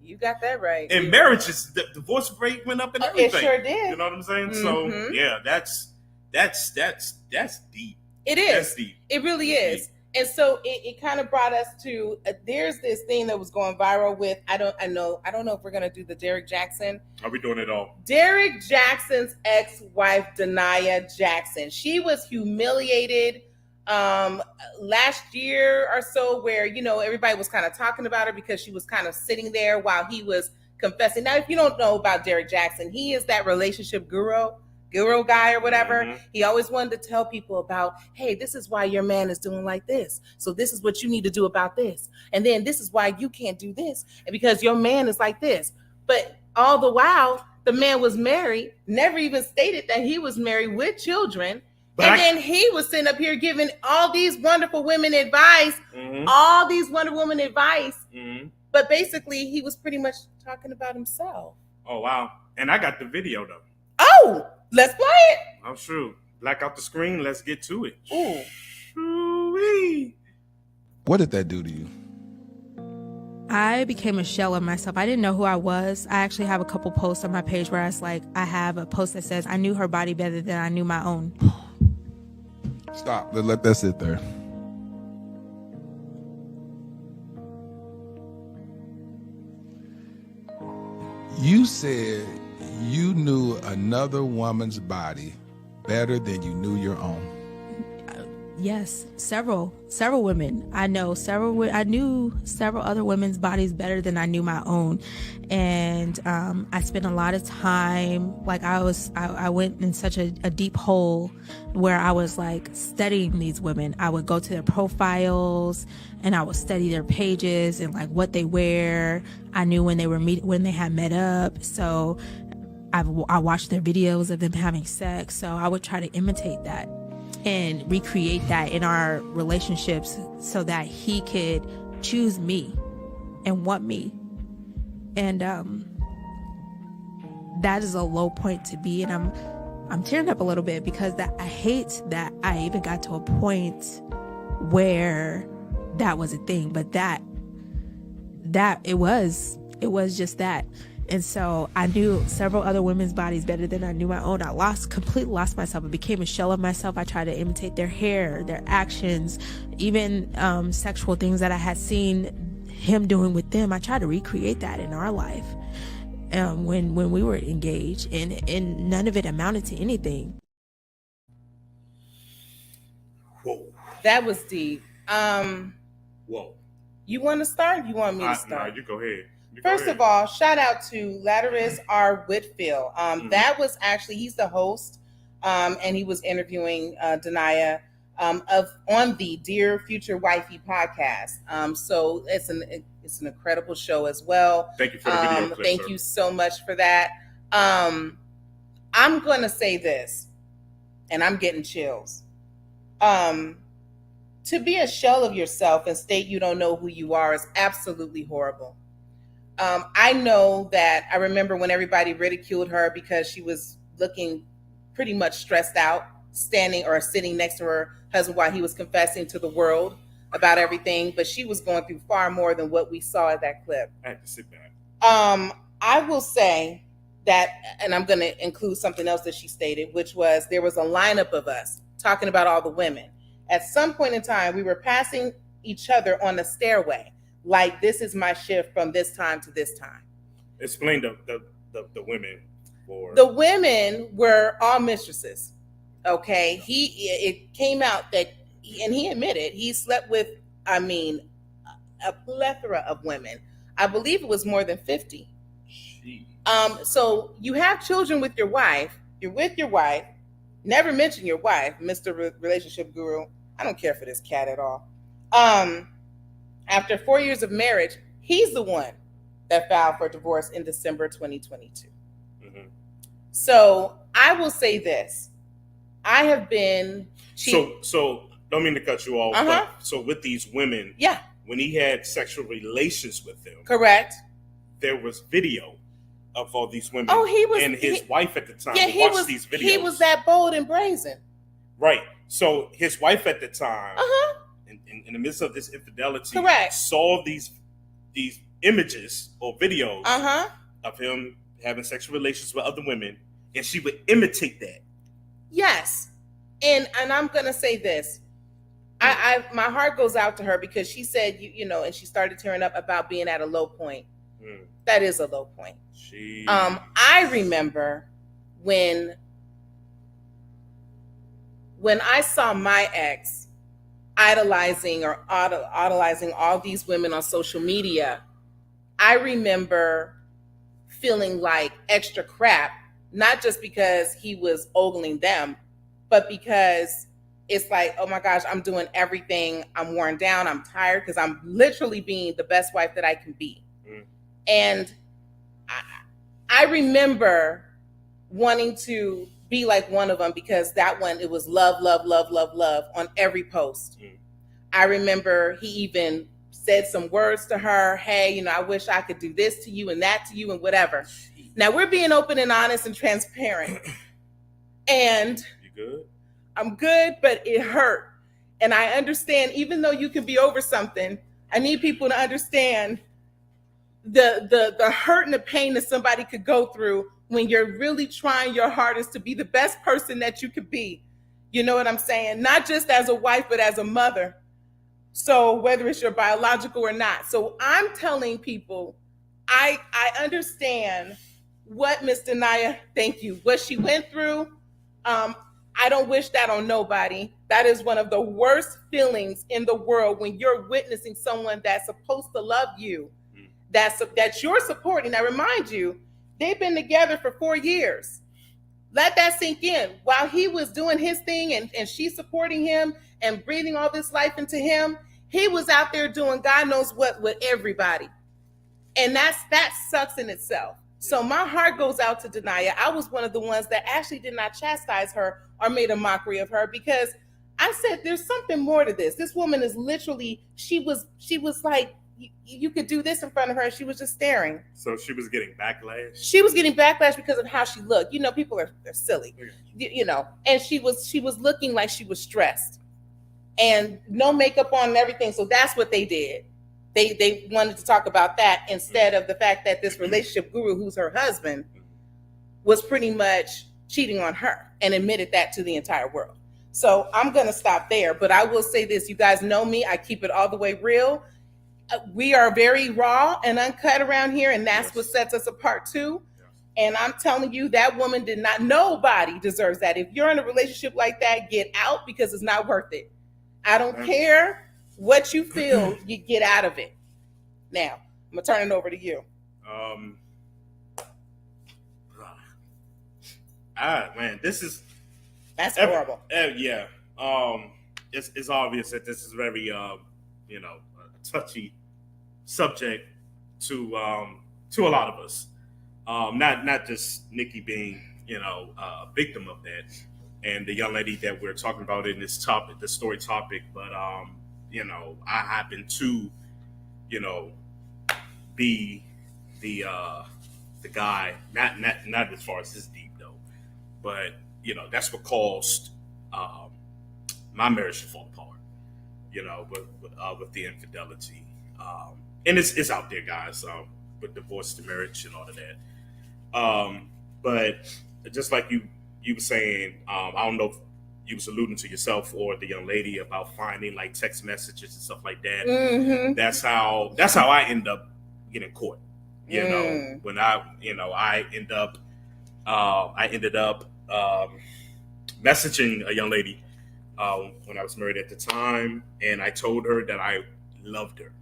[SPEAKER 3] You got that right.
[SPEAKER 4] And marriages, the divorce rate went up and everything.
[SPEAKER 3] It sure did.
[SPEAKER 4] You know what I'm saying? So yeah, that's deep.
[SPEAKER 3] It is.
[SPEAKER 4] That's deep.
[SPEAKER 3] It really is. And so it kind of brought us to there's this thing that was going viral with I don't know if we're gonna do the Derek Jackson.
[SPEAKER 4] Are we doing it all?
[SPEAKER 3] Derek Jackson's ex-wife, Dania Jackson. She was humiliated last year or so, where everybody was kind of talking about her because she was kind of sitting there while he was confessing. Now, if you don't know about Derek Jackson, he is that relationship guru guy or whatever.
[SPEAKER 4] Mm-hmm.
[SPEAKER 3] He always wanted to tell people about, hey, this is why your man is doing like this. So this is what you need to do about this. And then this is why you can't do this. And because your man is like this. But all the while, the man was married, never even stated that he was married with children. Then he was sitting up here giving all these wonderful women advice,
[SPEAKER 4] Mm-hmm.
[SPEAKER 3] But basically he was pretty much talking about himself.
[SPEAKER 4] Oh, wow. And I got the video, though.
[SPEAKER 3] Oh, let's play it.
[SPEAKER 4] Oh, true. Black out the screen. Let's get to it.
[SPEAKER 3] Ooh.
[SPEAKER 4] Ooh-wee.
[SPEAKER 2] What did that do to you?
[SPEAKER 5] I became a shell of myself. I didn't know who I was. I actually have a couple posts on my page where I have a post that says, I knew her body better than I knew my own.
[SPEAKER 2] Stop. Let that sit there. You said you knew another woman's body better than you knew your own.
[SPEAKER 5] Yes, several women. I knew several other women's bodies better than I knew my own. And I spent a lot of time, I went in such a deep hole where I was studying these women. I would go to their profiles and I would study their pages and what they wear. I knew when they had met up. So I watched their videos of them having sex. So I would try to imitate that and recreate that in our relationships so that he could choose me and want me. And that is a low point to be. And I'm tearing up a little bit because I hate that I even got to a point where that was a thing, but that it was just that. And so I knew several other women's bodies better than I knew my own. I completely lost myself. I became a shell of myself. I tried to imitate their hair, their actions, even sexual things that I had seen him doing with them. I tried to recreate that in our life when we were engaged, and none of it amounted to anything.
[SPEAKER 4] Whoa.
[SPEAKER 3] That was deep.
[SPEAKER 4] Whoa.
[SPEAKER 3] You want to start? You want me to start?
[SPEAKER 4] No, you go ahead.
[SPEAKER 3] First of all, shout out to Latterus R. Whitfield. That was actually, he's the host, and he was interviewing Dania on the Dear Future Wifey podcast. So it's an incredible show as well.
[SPEAKER 4] Thank you for the video clip,
[SPEAKER 3] Thank
[SPEAKER 4] sir.
[SPEAKER 3] you so much for that. I'm going to say this, and I'm getting chills. To be a shell of yourself and state you don't know who you are is absolutely horrible. I know that I remember when everybody ridiculed her because she was looking pretty much stressed out, standing or sitting next to her husband while he was confessing to the world about everything. But she was going through far more than what we saw in that clip.
[SPEAKER 4] I had to sit back.
[SPEAKER 3] I will say that, and I'm going to include something else that she stated, which was there was a lineup of us talking about all the women. At some point in time, we were passing each other on the stairway. Like, this is my shift from this time to this time.
[SPEAKER 4] Explain the women.
[SPEAKER 3] The women were all mistresses. Okay. It came out that, and he admitted he slept with, a plethora of women. I believe it was more than 50.
[SPEAKER 4] Jeez.
[SPEAKER 3] So you have children with your wife. You're with your wife. Never mention your wife, Mr. Relationship Guru. I don't care for this cat at all. After 4 years of marriage, he's the one that filed for divorce in December 2022.
[SPEAKER 4] Mm-hmm.
[SPEAKER 3] So I will say this. I have been
[SPEAKER 4] So don't mean to cut you off. But so with these women,
[SPEAKER 3] yeah,
[SPEAKER 4] when he had sexual relations with them,
[SPEAKER 3] correct,
[SPEAKER 4] there was video of all these women.
[SPEAKER 3] Oh, he was,
[SPEAKER 4] and his wife at the time.
[SPEAKER 3] Yeah,
[SPEAKER 4] watched these videos.
[SPEAKER 3] He was that bold and brazen.
[SPEAKER 4] Right. So his wife at the time, in the midst of this infidelity,
[SPEAKER 3] correct,
[SPEAKER 4] saw these images or videos of him having sexual relations with other women, and she would imitate that.
[SPEAKER 3] Yes. And I'm going to say this. My heart goes out to her because she said, you know, and she started tearing up about being at a low point. That is a low point. I remember when I saw my ex idolizing all these women on social media, I remember feeling like extra crap, not just because he was ogling them, but because it's like, oh my gosh, I'm doing everything. I'm worn down. I'm tired because I'm literally being the best wife that I can be. And I remember wanting to be like one of them because that one, it was love, love, love, love, love on every post. I remember he even said some words to her. Hey, you know, I wish I could do this to you and that to you and whatever. Now we're being open and honest and transparent. And
[SPEAKER 4] you good?
[SPEAKER 3] I'm good, but it hurt. And I understand, even though you can be over something, I need people to understand the hurt and the pain that somebody could go through when you're really trying your hardest to be the best person that you could be. You know what I'm saying? Not just as a wife, but as a mother. So whether it's your biological or not. So I'm telling people, I understand what Miss Denaya, thank you, what she went through. I don't wish that on nobody. That is one of the worst feelings in the world when you're witnessing someone that's supposed to love you, that you're supporting. I remind you, they've been together for 4 years. Let that sink in. While he was doing his thing and she's supporting him and breathing all this life into him, he was out there doing God knows what with everybody. And that sucks in itself. So my heart goes out to Denaya. I was one of the ones that actually did not chastise her or made a mockery of her because I said, there's something more to this. This woman is literally, she was like, you could do this in front of her. And she was just staring.
[SPEAKER 4] So she was getting backlash?
[SPEAKER 3] She was getting backlash because of how she looked. You know, people they're silly, you know, and she was looking like she was stressed and no makeup on and everything. So that's what they did. They wanted to talk about that instead of the fact that this relationship guru, who's her husband, was pretty much cheating on her and admitted that to the entire world. So I'm going to stop there. But I will say this. You guys know me. I keep it all the way real. We are very raw and uncut around here. And that's what sets us apart too. And I'm telling you, that woman did not, nobody deserves that. If you're in a relationship like that, get out because it's not worth it. I don't care what you feel, you get out of it. Now, I'm going to turn it over to you.
[SPEAKER 4] Man,
[SPEAKER 3] that's horrible.
[SPEAKER 4] Yeah. It's obvious that this is very, a touchy subject to a lot of us. Not just Nikki being, a victim of that, and the young lady that we're talking about in this topic, the story topic, but I happen to, be the guy, not as far as this deep though, but that's what caused my marriage to fall apart, with the infidelity, and it's out there, guys, with divorce to marriage and all of that. But just like you were saying, I don't know if you was alluding to yourself or the young lady about finding like text messages and stuff like that. Mm-hmm. That's how I end up getting caught. When I ended up messaging a young lady when I was married at the time, and I told her that I loved her.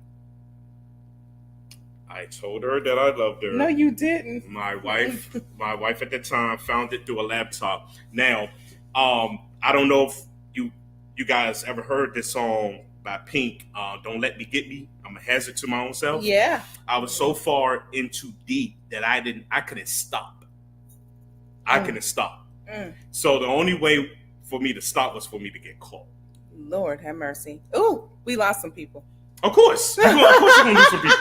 [SPEAKER 4] No, you didn't. My wife at the time found it through a laptop. Now, I don't know if you guys ever heard this song by Pink, Don't Let Me Get Me. I'm a hazard to my own self.
[SPEAKER 3] Yeah.
[SPEAKER 4] I was so far into deep that I couldn't stop. I couldn't stop. So the only way for me to stop was for me to get caught.
[SPEAKER 3] Lord have mercy. Ooh, we lost some people.
[SPEAKER 4] Of course. Of course you're going to lose some people.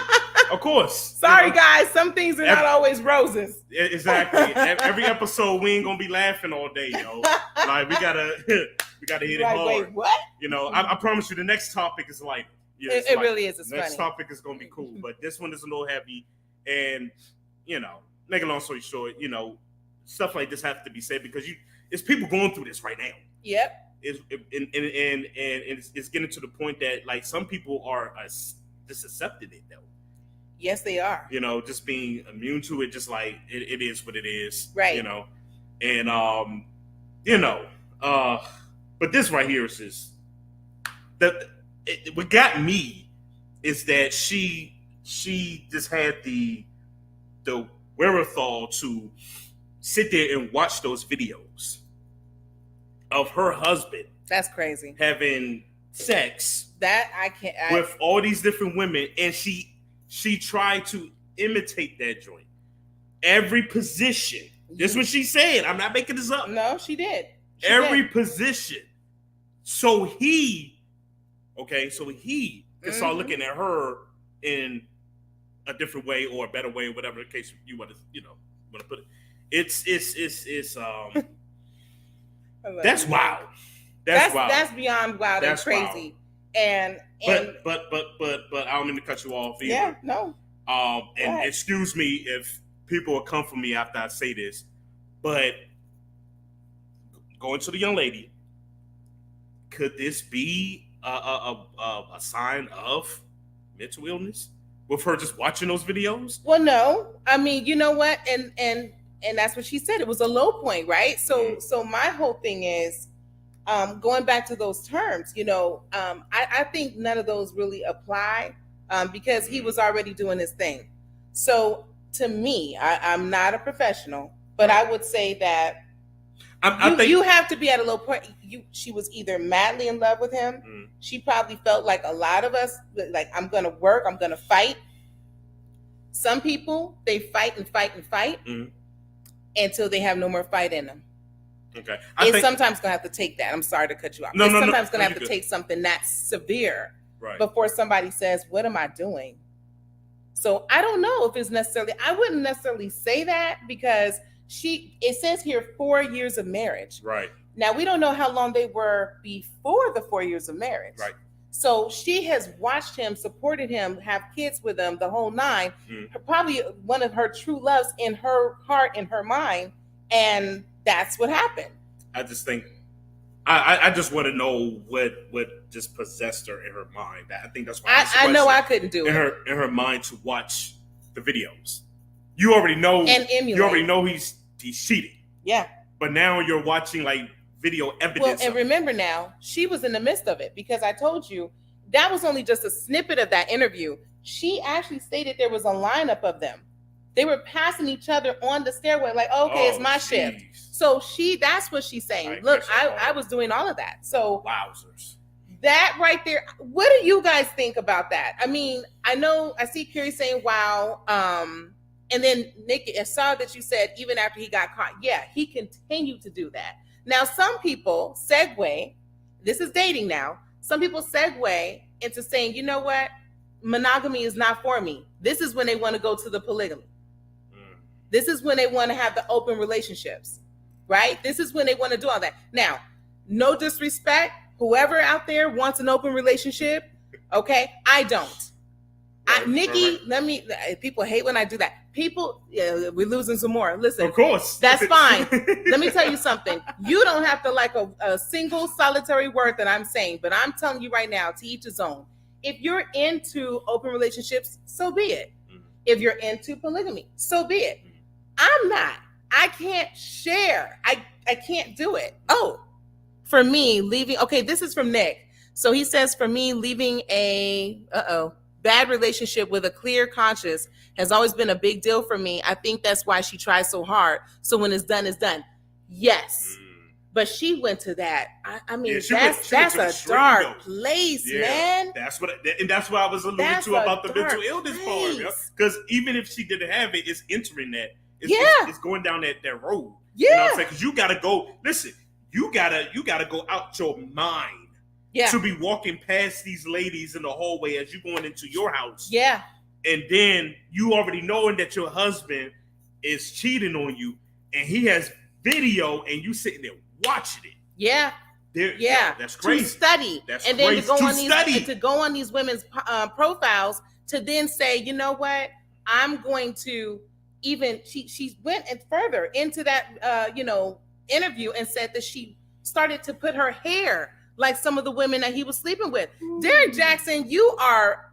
[SPEAKER 4] Of course.
[SPEAKER 3] Sorry, guys. Some things are not always roses.
[SPEAKER 4] Exactly. Every episode, we ain't gonna be laughing all day, yo. Like we gotta hit it hard.
[SPEAKER 3] Wait, what?
[SPEAKER 4] I promise you, the next topic is light. Yeah,
[SPEAKER 3] it really is. It's
[SPEAKER 4] funny. Next
[SPEAKER 3] funny.
[SPEAKER 4] topic is gonna be cool, but this one is a little heavy. And make a long story short, stuff like this have to be said because it's people going through this right now.
[SPEAKER 3] Yep.
[SPEAKER 4] is and it's getting to the point that like some people are just accepting it though.
[SPEAKER 3] Yes, they are.
[SPEAKER 4] You know, just being immune to it, just like it is what it is.
[SPEAKER 3] Right.
[SPEAKER 4] You know, and but this right here is just what got me is that she just had the wherewithal to sit there and watch those videos of her husband.
[SPEAKER 3] That's crazy.
[SPEAKER 4] Having sex
[SPEAKER 3] That I can't.
[SPEAKER 4] with all these different women, and she tried to imitate that joint. Every position. This is what she said. I'm not making this up.
[SPEAKER 3] No, she did.
[SPEAKER 4] Every position. So he can start looking at her in a different way or a better way, whatever the case you want to put it. It's that's wild. That's wild.
[SPEAKER 3] That's beyond wild and crazy. Wild.
[SPEAKER 4] But I don't mean to cut you off either.
[SPEAKER 3] Yeah, no.
[SPEAKER 4] And excuse me if people will come for me after I say this, but going to the young lady, could this be a sign of mental illness with her just watching those videos?
[SPEAKER 3] Well, no. I mean, you know what? And that's what she said. It was a low point, right? So my whole thing is going back to those terms, I think none of those really apply because he was already doing his thing. So to me, I'm not a professional, but I would say that I think you have to be at a low point. She was either madly in love with him. Mm. She probably felt like a lot of us, like, I'm going to work, I'm going to fight. Some people, they fight and fight and fight until they have no more fight in them.
[SPEAKER 4] Okay.
[SPEAKER 3] It's sometimes going to have to take that. I'm sorry to cut you off. It's sometimes going to have to take something that's severe before somebody says, what am I doing? So I don't know if it's necessarily, I wouldn't necessarily say that because it says here 4 years of marriage.
[SPEAKER 4] Right.
[SPEAKER 3] Now, we don't know how long they were before the 4 years of marriage.
[SPEAKER 4] Right.
[SPEAKER 3] So she has watched him, supported him, have kids with him, the whole nine. Probably one of her true loves in her heart, in her mind. And that's what happened.
[SPEAKER 4] I just think, I just want to know what just possessed her in her mind. I think that's why
[SPEAKER 3] I know I couldn't do
[SPEAKER 4] in
[SPEAKER 3] it.
[SPEAKER 4] In her mind to watch the videos. You already know.
[SPEAKER 3] And emulate.
[SPEAKER 4] You already know he's cheating.
[SPEAKER 3] Yeah.
[SPEAKER 4] But now you're watching like video evidence.
[SPEAKER 3] Well, and remember now, she was in the midst of it because I told you that was only just a snippet of that interview. She actually stated there was a lineup of them. They were passing each other on the stairway like, okay, it's my shift. So that's what she's saying. Look, I was doing all of that. So
[SPEAKER 4] wowzers. That
[SPEAKER 3] right there, what do you guys think about that? I mean, I see Carrie saying, wow. And then Nick, I saw that you said even after he got caught, yeah, he continued to do that. Now, some people segue, this is dating now, some people segue into saying, you know what, monogamy is not for me. This is when they want to go to the polygamy. This is when they want to have the open relationships, right? This is when they want to do all that. Now, no disrespect, whoever out there wants an open relationship, okay, I don't. Nikki, people hate when I do that. We're losing some more. Listen,
[SPEAKER 4] of course,
[SPEAKER 3] that's fine. Let me tell you something. You don't have to like a single solitary word that I'm saying, but I'm telling you right now, to each his own. If you're into open relationships, so be it. If you're into polygamy, so be it. I'm not. I can't share. I can't do it. Oh, for me, leaving. Okay, this is from Nick. So he says, for me, leaving a bad relationship with a clear conscience has always been a big deal for me. I think that's why she tries so hard. So when it's done, it's done. Yes. But she went to that. I mean, that's a dark place, man.
[SPEAKER 4] That's what I was alluding to about the mental illness part. Because even if she didn't have it, it's entering that. It's going down that road.
[SPEAKER 3] Yeah.
[SPEAKER 4] You know what I'm saying? Because you gotta go. Listen, you gotta go out your mind.
[SPEAKER 3] Yeah.
[SPEAKER 4] To be walking past these ladies in the hallway as you're going into your house.
[SPEAKER 3] Yeah.
[SPEAKER 4] And then you already knowing that your husband is cheating on you and he has video and you sitting there watching it.
[SPEAKER 3] Yeah.
[SPEAKER 4] That's crazy.
[SPEAKER 3] To study.
[SPEAKER 4] That's
[SPEAKER 3] and
[SPEAKER 4] crazy.
[SPEAKER 3] Then to go on these women's profiles to then say, you know what? I'm going to she went further into that interview and said that she started to put her hair like some of the women that he was sleeping with. Derrick Jaxn, you are.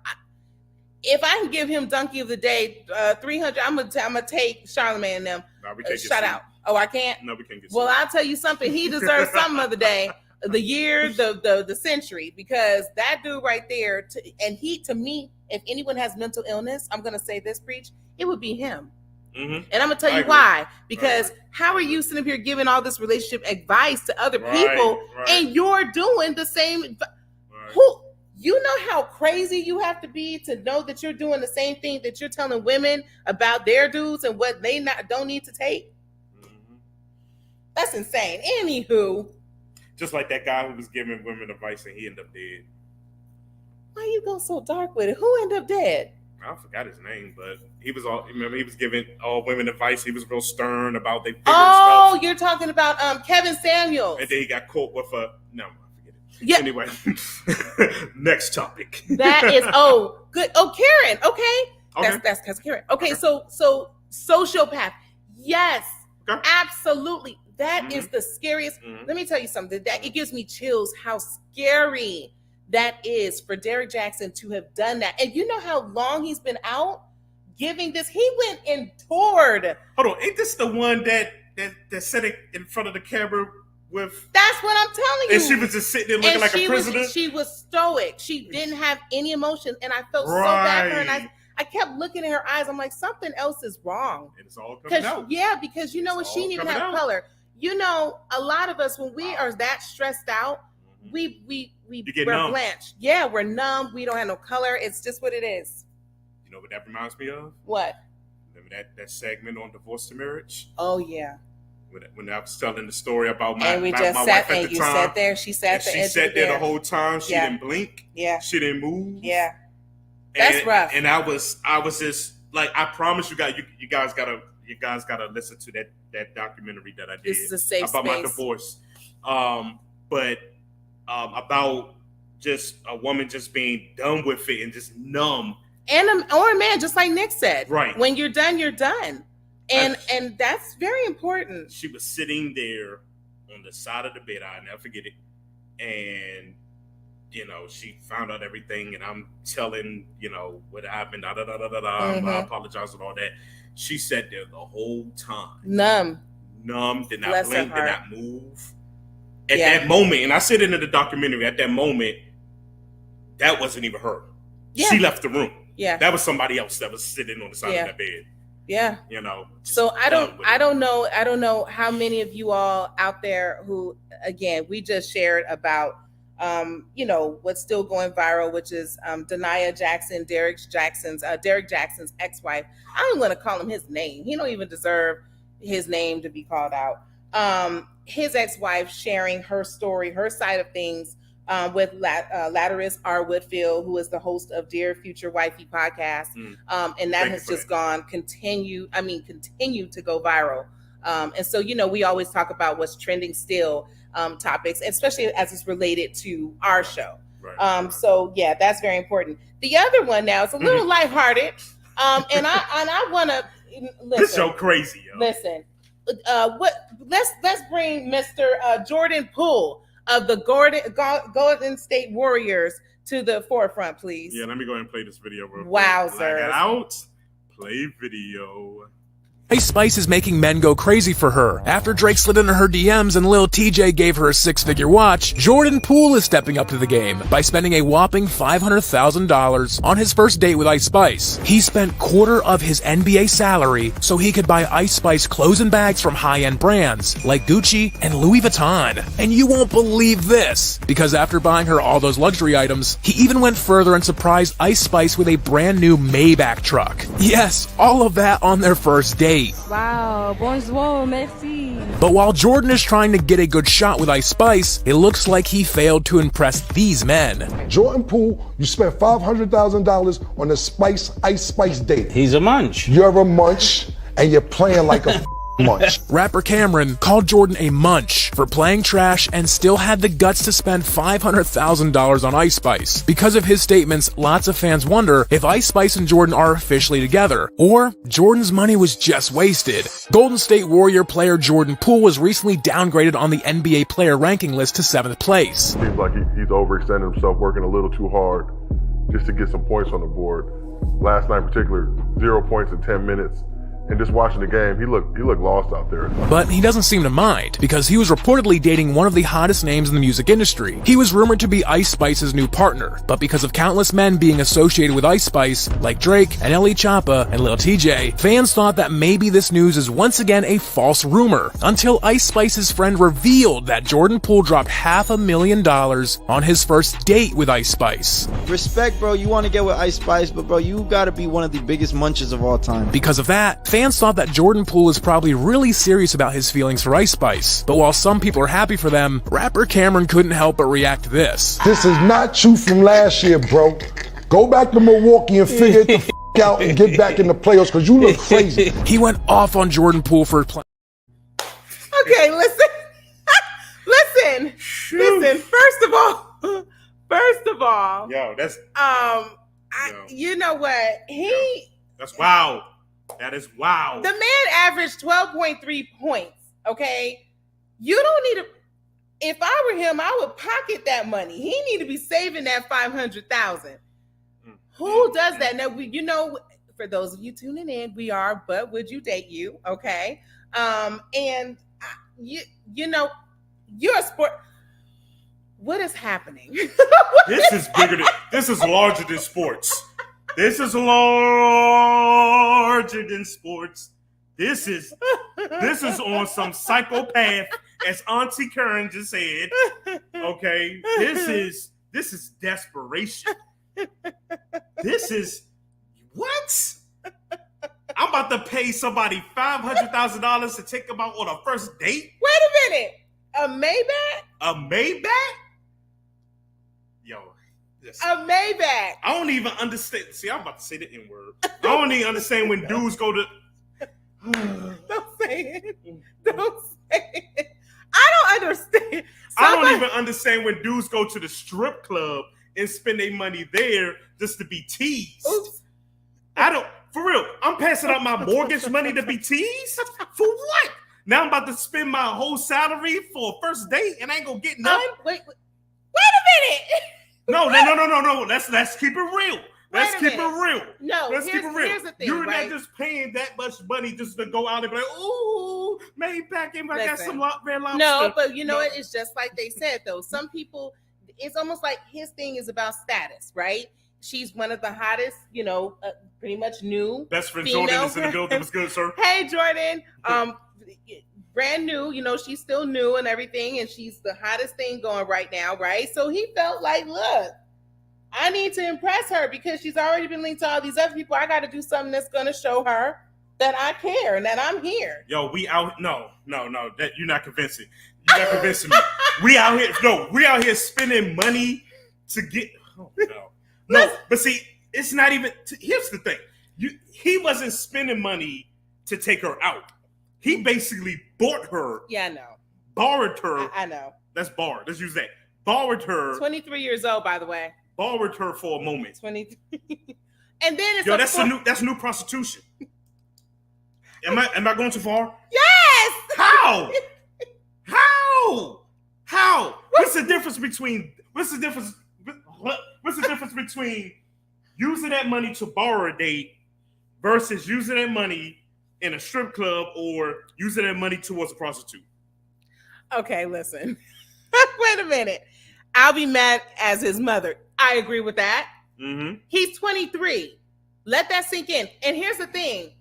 [SPEAKER 3] If I can give him Donkey of the Day 300, I'm gonna take Charlamagne and them.
[SPEAKER 4] No, we can't
[SPEAKER 3] shout out. Oh, I can't.
[SPEAKER 4] No, we can't get.
[SPEAKER 3] Well, I'll tell you something. He deserves something of the day, the year, the century, because that dude right there. To me, if anyone has mental illness, I'm gonna say this, Preach, it would be him. Mm-hmm. And I'm gonna tell you why. Because how are you sitting up here giving all this relationship advice to other people, and you're doing the same? Who? You know how crazy you have to be to know that you're doing the same thing that you're telling women about their dudes and what they don't need to take. Mm-hmm. That's insane. Anywho,
[SPEAKER 4] just like that guy who was giving women advice and he ended up dead.
[SPEAKER 3] Why you go so dark with it? Who ended up dead?
[SPEAKER 4] I forgot his name, but he was giving all women advice. He was real stern about their
[SPEAKER 3] stuff.
[SPEAKER 4] You're
[SPEAKER 3] talking about Kevin Samuels.
[SPEAKER 4] And then he got caught with Yeah. Anyway, next topic.
[SPEAKER 3] That is good. Karen. Okay. That's Karen. Okay. So sociopath. Yes. Okay. Absolutely. That is the scariest. Let me tell you something. That it gives me chills. How scary that is for Derrick Jaxn to have done that. And you know how long he's been out giving this. He went and toured.
[SPEAKER 4] Hold on. Ain't this the one that said it in front of the camera?
[SPEAKER 3] That's what I'm telling you.
[SPEAKER 4] And she was just sitting there looking like a prisoner.
[SPEAKER 3] She was stoic. She didn't have any emotion, and I felt so bad for her. And I kept looking in her eyes. I'm like, something else is wrong.
[SPEAKER 4] And it's all coming out.
[SPEAKER 3] Yeah, because you know what? She didn't even have color. You know, a lot of us when we are that stressed out, we're blanched. Yeah, we're numb. We don't have no color. It's just what it is.
[SPEAKER 4] You know what that reminds me of?
[SPEAKER 3] What?
[SPEAKER 4] Remember that segment on Divorce to Marriage?
[SPEAKER 3] Oh yeah.
[SPEAKER 4] When I was telling the story about my wife
[SPEAKER 3] at the time.
[SPEAKER 4] And
[SPEAKER 3] you sat there. She sat there.
[SPEAKER 4] She sat there the whole time. She didn't blink.
[SPEAKER 3] Yeah.
[SPEAKER 4] She didn't move.
[SPEAKER 3] Yeah. That's rough.
[SPEAKER 4] And I was just like, I promise you guys gotta listen to that documentary that I did.
[SPEAKER 3] This is a safe
[SPEAKER 4] about
[SPEAKER 3] space.
[SPEAKER 4] My divorce. But about just a woman just being done with it and just numb.
[SPEAKER 3] Or a man, just like Nick said.
[SPEAKER 4] Right.
[SPEAKER 3] When you're done, you're done. And that's very important.
[SPEAKER 4] She was sitting there on the side of the bed. I'll never forget it. And, she found out everything. And I'm telling, what happened. I apologize and all that. She sat there the whole time.
[SPEAKER 3] Numb,
[SPEAKER 4] did not blink, did not move. At that moment, and I said it in the documentary, at that moment, that wasn't even her. Yeah. She left the room.
[SPEAKER 3] Yeah.
[SPEAKER 4] That was somebody else that was sitting on the side of that bed.
[SPEAKER 3] Yeah. So I don't know how many of you all out there who, again, we just shared about, what's still going viral, which is Dania Jackson, Derrick Jaxn's ex-wife. I don't want to call him his name. He don't even deserve his name to be called out. His ex-wife sharing her story, her side of things, with Lattice R. Whitfield, who is the host of Dear Future Wifey podcast. And that has just continued to go viral. And so, we always talk about what's trending still topics, especially as it's related to our show. Right. So yeah, that's very important. The other one now is a little lighthearted. And I want to listen.
[SPEAKER 4] This show crazy, yo.
[SPEAKER 3] Listen, let's bring Mr. Jordan Poole of the Golden State Warriors to the forefront, please.
[SPEAKER 4] Yeah, let me go ahead and play this video real quick.
[SPEAKER 3] Wowzers.
[SPEAKER 4] Out. Play video.
[SPEAKER 6] Ice Spice is making men go crazy for her. After Drake slid into her DMs and Lil TJ gave her a six-figure watch, Jordan Poole is stepping up to the game by spending a whopping $500,000 on his first date with Ice Spice. He spent quarter of his NBA salary so he could buy Ice Spice clothes and bags from high-end brands like Gucci and Louis Vuitton. And you won't believe this, because after buying her all those luxury items, he even went further and surprised Ice Spice with a brand new Maybach truck. Yes, all of that on their first date.
[SPEAKER 7] Wow, bonjour, merci.
[SPEAKER 6] But while Jordan is trying to get a good shot with Ice Spice, it looks like he failed to impress these men.
[SPEAKER 8] Jordan Poole, you spent $500,000 on a Ice Spice date.
[SPEAKER 9] He's a munch.
[SPEAKER 8] You're a munch, and you're playing like a munch.
[SPEAKER 6] Rapper Cameron called Jordan a munch for playing trash and still had the guts to spend $500,000 on Ice Spice. Because of his statements, lots of fans wonder if Ice Spice and Jordan are officially together, or Jordan's money was just wasted. Golden State Warrior player Jordan Poole was recently downgraded on the NBA player ranking list to 7th place.
[SPEAKER 9] Seems like he's overextended himself, working a little too hard just to get some points on the board. Last night in particular, 0 points in 10 minutes. And just watching the game, he looked lost out there.
[SPEAKER 6] But he doesn't seem to mind, because he was reportedly dating one of the hottest names in the music industry. He was rumored to be Ice Spice's new partner, but because of countless men being associated with Ice Spice, like Drake and Ellie Choppa and Lil TJ, fans thought that maybe this news is once again a false rumor, until Ice Spice's friend revealed that Jordan Poole dropped $500,000 on his first date with Ice Spice.
[SPEAKER 10] Respect, bro, you want to get with Ice Spice, but bro, you gotta be one of the biggest munches of all time.
[SPEAKER 6] Because of that, fans thought that Jordan Poole is probably really serious about his feelings for Ice Spice. But while some people are happy for them, rapper Cameron couldn't help but react to this.
[SPEAKER 8] This is not you from last year, bro. Go back to Milwaukee and figure it the f*** out and get back in the playoffs, because you look crazy.
[SPEAKER 6] He went off on Jordan Poole for playing.
[SPEAKER 3] Okay, listen. Listen. First of all.
[SPEAKER 4] Yo, that's.
[SPEAKER 3] You know what?
[SPEAKER 4] That's wow. That is wow.
[SPEAKER 3] The man averaged 12.3 points. Okay, you don't need to. If I were him, I would pocket that money. He need to be saving that $500,000. Who does that? Now, for those of you tuning in, we are. But would you date you? Okay, and you're a sport. What is happening?
[SPEAKER 4] This is bigger than. This is larger than sports. This is larger than sports. This is on some psychopath, as Auntie Karen just said. Okay, this is desperation. This is what? I'm about to pay somebody $500,000 to take them out on a first date.
[SPEAKER 3] Wait a minute, a Maybach?
[SPEAKER 4] A Maybach? Yo.
[SPEAKER 3] A Maybach.
[SPEAKER 4] I don't even understand. See, I'm about to say the N-word. I don't even understand when dudes go to.
[SPEAKER 3] Don't say it. Don't say it. I don't understand.
[SPEAKER 4] I don't even understand when dudes go to the strip club and spend their money there just to be teased.
[SPEAKER 3] Oops.
[SPEAKER 4] I don't. For real, I'm passing out my mortgage money to be teased? For what? Now I'm about to spend my whole salary for a first date and I ain't gonna get none?
[SPEAKER 3] Wait a minute.
[SPEAKER 4] No. Let's keep it real. Let's keep it real.
[SPEAKER 3] No,
[SPEAKER 4] let's keep it real.
[SPEAKER 3] Here's the thing,
[SPEAKER 4] You're
[SPEAKER 3] right?
[SPEAKER 4] not just paying that much money just to go out and be like, ooh, Maybach, I got some red lobster.
[SPEAKER 3] No, but you know what? It's just like they said, though. Some people, it's almost like his thing is about status, right? She's one of the hottest, pretty much new.
[SPEAKER 4] Best friend
[SPEAKER 3] female.
[SPEAKER 4] Jordan is in the building. What's good, sir?
[SPEAKER 3] Hey, Jordan. Brand new, she's still new and everything, and she's the hottest thing going right now, right? So he felt like, look, I need to impress her because she's already been linked to all these other people. I got to do something that's going to show her that I care and that I'm here.
[SPEAKER 4] Yo, we out. No, that you're not convincing. You're not convincing me. We out here spending money to get. Oh, no, but see, it's not even. Here's the thing. He wasn't spending money to take her out. He basically bought her.
[SPEAKER 3] Yeah, I know.
[SPEAKER 4] Borrowed her.
[SPEAKER 3] I know.
[SPEAKER 4] Let's borrow. Let's use that. Borrowed her.
[SPEAKER 3] 23 years old, by the way.
[SPEAKER 4] Borrowed her for a moment.
[SPEAKER 3] 23. And then it's
[SPEAKER 4] that's new prostitution. Am I going too far?
[SPEAKER 3] Yes.
[SPEAKER 4] How? What's the difference between using that money to borrow a date versus using that money in a strip club or using that money towards a prostitute?
[SPEAKER 3] Okay, listen. Wait a minute. I'll be mad as his mother. I agree with that.
[SPEAKER 4] Mm-hmm.
[SPEAKER 3] He's 23. Let that sink in. And here's the thing.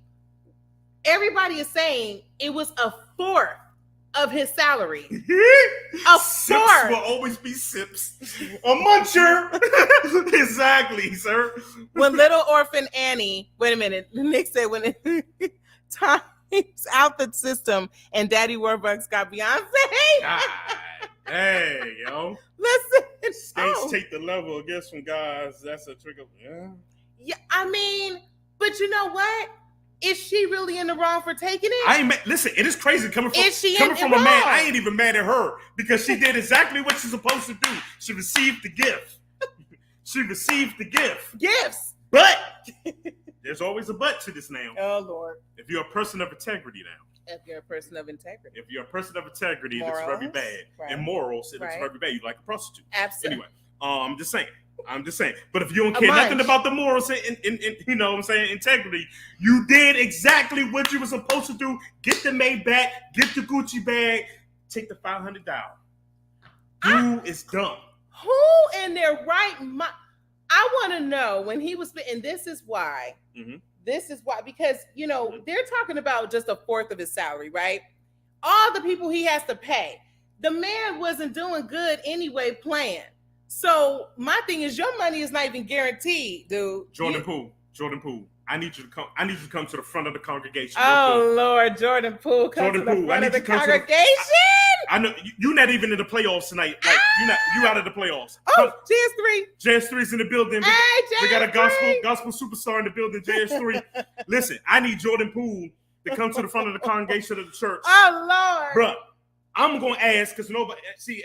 [SPEAKER 3] Everybody is saying it was a fourth of his salary. A
[SPEAKER 4] Sips
[SPEAKER 3] fourth.
[SPEAKER 4] will always be sips. A muncher. Exactly, sir.
[SPEAKER 3] When little orphan Annie, wait a minute. Nick said when time's out the system and Daddy Warbucks got Beyonce.
[SPEAKER 4] God. Hey, yo.
[SPEAKER 3] Listen.
[SPEAKER 4] Skates take the level, I guess, from guys. That's a trick of, yeah.
[SPEAKER 3] Yeah, I mean, but you know what? Is she really in the wrong for taking it?
[SPEAKER 4] I ain't mad. Listen, it is crazy coming from
[SPEAKER 3] a
[SPEAKER 4] man. I ain't even mad at her because she did exactly what she's supposed to do. She received the gift. She received the gift.
[SPEAKER 3] Gifts.
[SPEAKER 4] But there's always a but to this now.
[SPEAKER 3] Oh, Lord.
[SPEAKER 4] If you're a person of integrity now.
[SPEAKER 3] If you're a person of integrity.
[SPEAKER 4] If you're a person of integrity,
[SPEAKER 3] Morals,
[SPEAKER 4] it's very bad.
[SPEAKER 3] right.
[SPEAKER 4] And morals, it's
[SPEAKER 3] Right.
[SPEAKER 4] very bad. You like a prostitute.
[SPEAKER 3] Absolutely.
[SPEAKER 4] Anyway, I'm just saying. But if you don't care nothing about the morals and you know what I'm saying, integrity, you did exactly what you were supposed to do. Get the Maybach, get the Gucci bag, take the $500. Who is dumb?
[SPEAKER 3] Who in their right mind? I want to know when he was, and this is why.
[SPEAKER 4] Mm-hmm.
[SPEAKER 3] This is why, because, you know, they're talking about just a fourth of his salary, right? All the people he has to pay. The man wasn't doing good anyway playing. So my thing is, your money is not even guaranteed, dude.
[SPEAKER 4] Jordan Poole. I need you to come to the front of the congregation.
[SPEAKER 3] Oh Lord, Jordan Poole, come to the front of the congregation.
[SPEAKER 4] I know you're not even in the playoffs tonight. Like you out of the playoffs.
[SPEAKER 3] Oh, JS3.
[SPEAKER 4] JS3's in the building. We got a gospel superstar in the building. JS3. Listen, I need Jordan Poole to come to the front of the congregation of the church.
[SPEAKER 3] Oh Lord,
[SPEAKER 4] bruh. I'm gonna ask because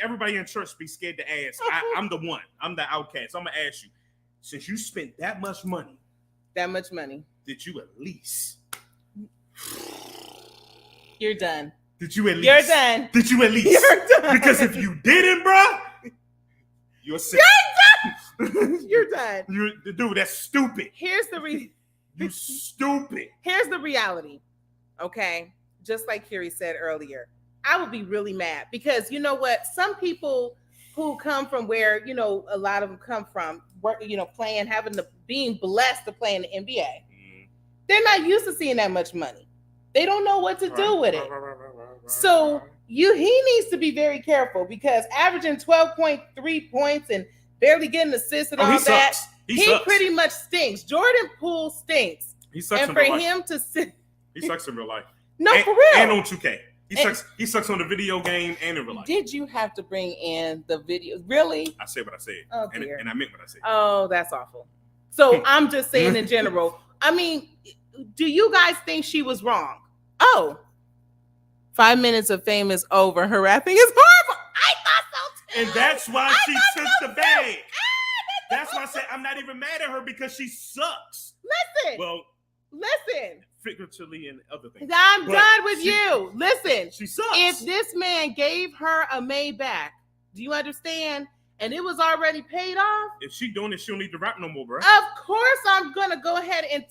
[SPEAKER 4] everybody in church be scared to ask. I'm the one. I'm the outcast. I'm gonna ask you. Since you spent that much money,
[SPEAKER 3] did
[SPEAKER 4] you at least?
[SPEAKER 3] You're done.
[SPEAKER 4] Did you at least?
[SPEAKER 3] You're done.
[SPEAKER 4] Did you at least?
[SPEAKER 3] You're done.
[SPEAKER 4] Because if you didn't, bruh, you're sick.
[SPEAKER 3] You're done. You're done.
[SPEAKER 4] Dude, that's stupid.
[SPEAKER 3] You
[SPEAKER 4] stupid.
[SPEAKER 3] Here's the reality. Okay, just like Curie said earlier, I would be really mad because you know what? Some people who come from where, you know, a lot of them come from, you know, playing, being blessed to play in the NBA. They're not used to seeing that much money. They don't know what to do with it. So he needs to be very careful because averaging 12.3 points and barely getting assists and all that, he pretty much stinks. Jordan Poole stinks.
[SPEAKER 4] He sucks
[SPEAKER 3] and
[SPEAKER 4] in
[SPEAKER 3] for
[SPEAKER 4] real
[SPEAKER 3] him
[SPEAKER 4] life.
[SPEAKER 3] To sit,
[SPEAKER 4] he sucks in real life.
[SPEAKER 3] No,
[SPEAKER 4] and,
[SPEAKER 3] for real.
[SPEAKER 4] And on 2K. He sucks on the video game and in real life.
[SPEAKER 3] Did you have to bring in the video? Really?
[SPEAKER 4] I said what I said.
[SPEAKER 3] Oh,
[SPEAKER 4] and I meant what I said.
[SPEAKER 3] Oh, that's awful. So I'm just saying in general. I mean, do you guys think she was wrong? Oh, 5 minutes of fame is over. Her rapping is horrible. I thought so too.
[SPEAKER 4] And that's why she took the bag. That's why I said I'm not even mad at her because she sucks.
[SPEAKER 3] Listen.
[SPEAKER 4] Figuratively and other things.
[SPEAKER 3] I'm done with you. Listen.
[SPEAKER 4] She sucks.
[SPEAKER 3] If this man gave her a Maybach, do you understand? And it was already paid off.
[SPEAKER 4] If she doing it, she don't need to rap no more, bro.
[SPEAKER 3] Of course, I'm gonna go ahead and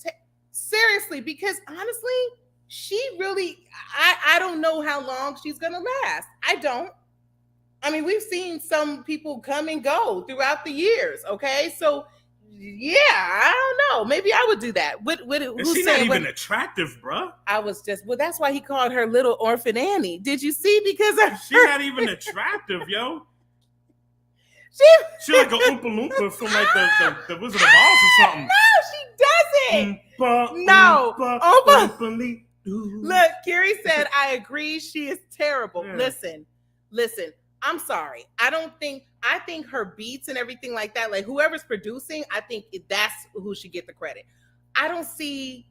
[SPEAKER 3] seriously, because honestly, she really, I don't know how long she's gonna last. I don't. I mean, we've seen some people come and go throughout the years. Okay, so yeah, I don't know. Maybe I would do that.
[SPEAKER 4] She's not even attractive, bro.
[SPEAKER 3] That's why he called her Little Orphan Annie. Did you see? Because
[SPEAKER 4] she's not even attractive, yo. She like an Oompa Loompa from like the Wizard of Oz or something.
[SPEAKER 3] No, she doesn't. No.
[SPEAKER 4] Oompa.
[SPEAKER 3] Look, Curie said, I agree. She is terrible. Yeah. Listen. I'm sorry. I think her beats and everything like that, like whoever's producing, I think that's who should get the credit. I don't see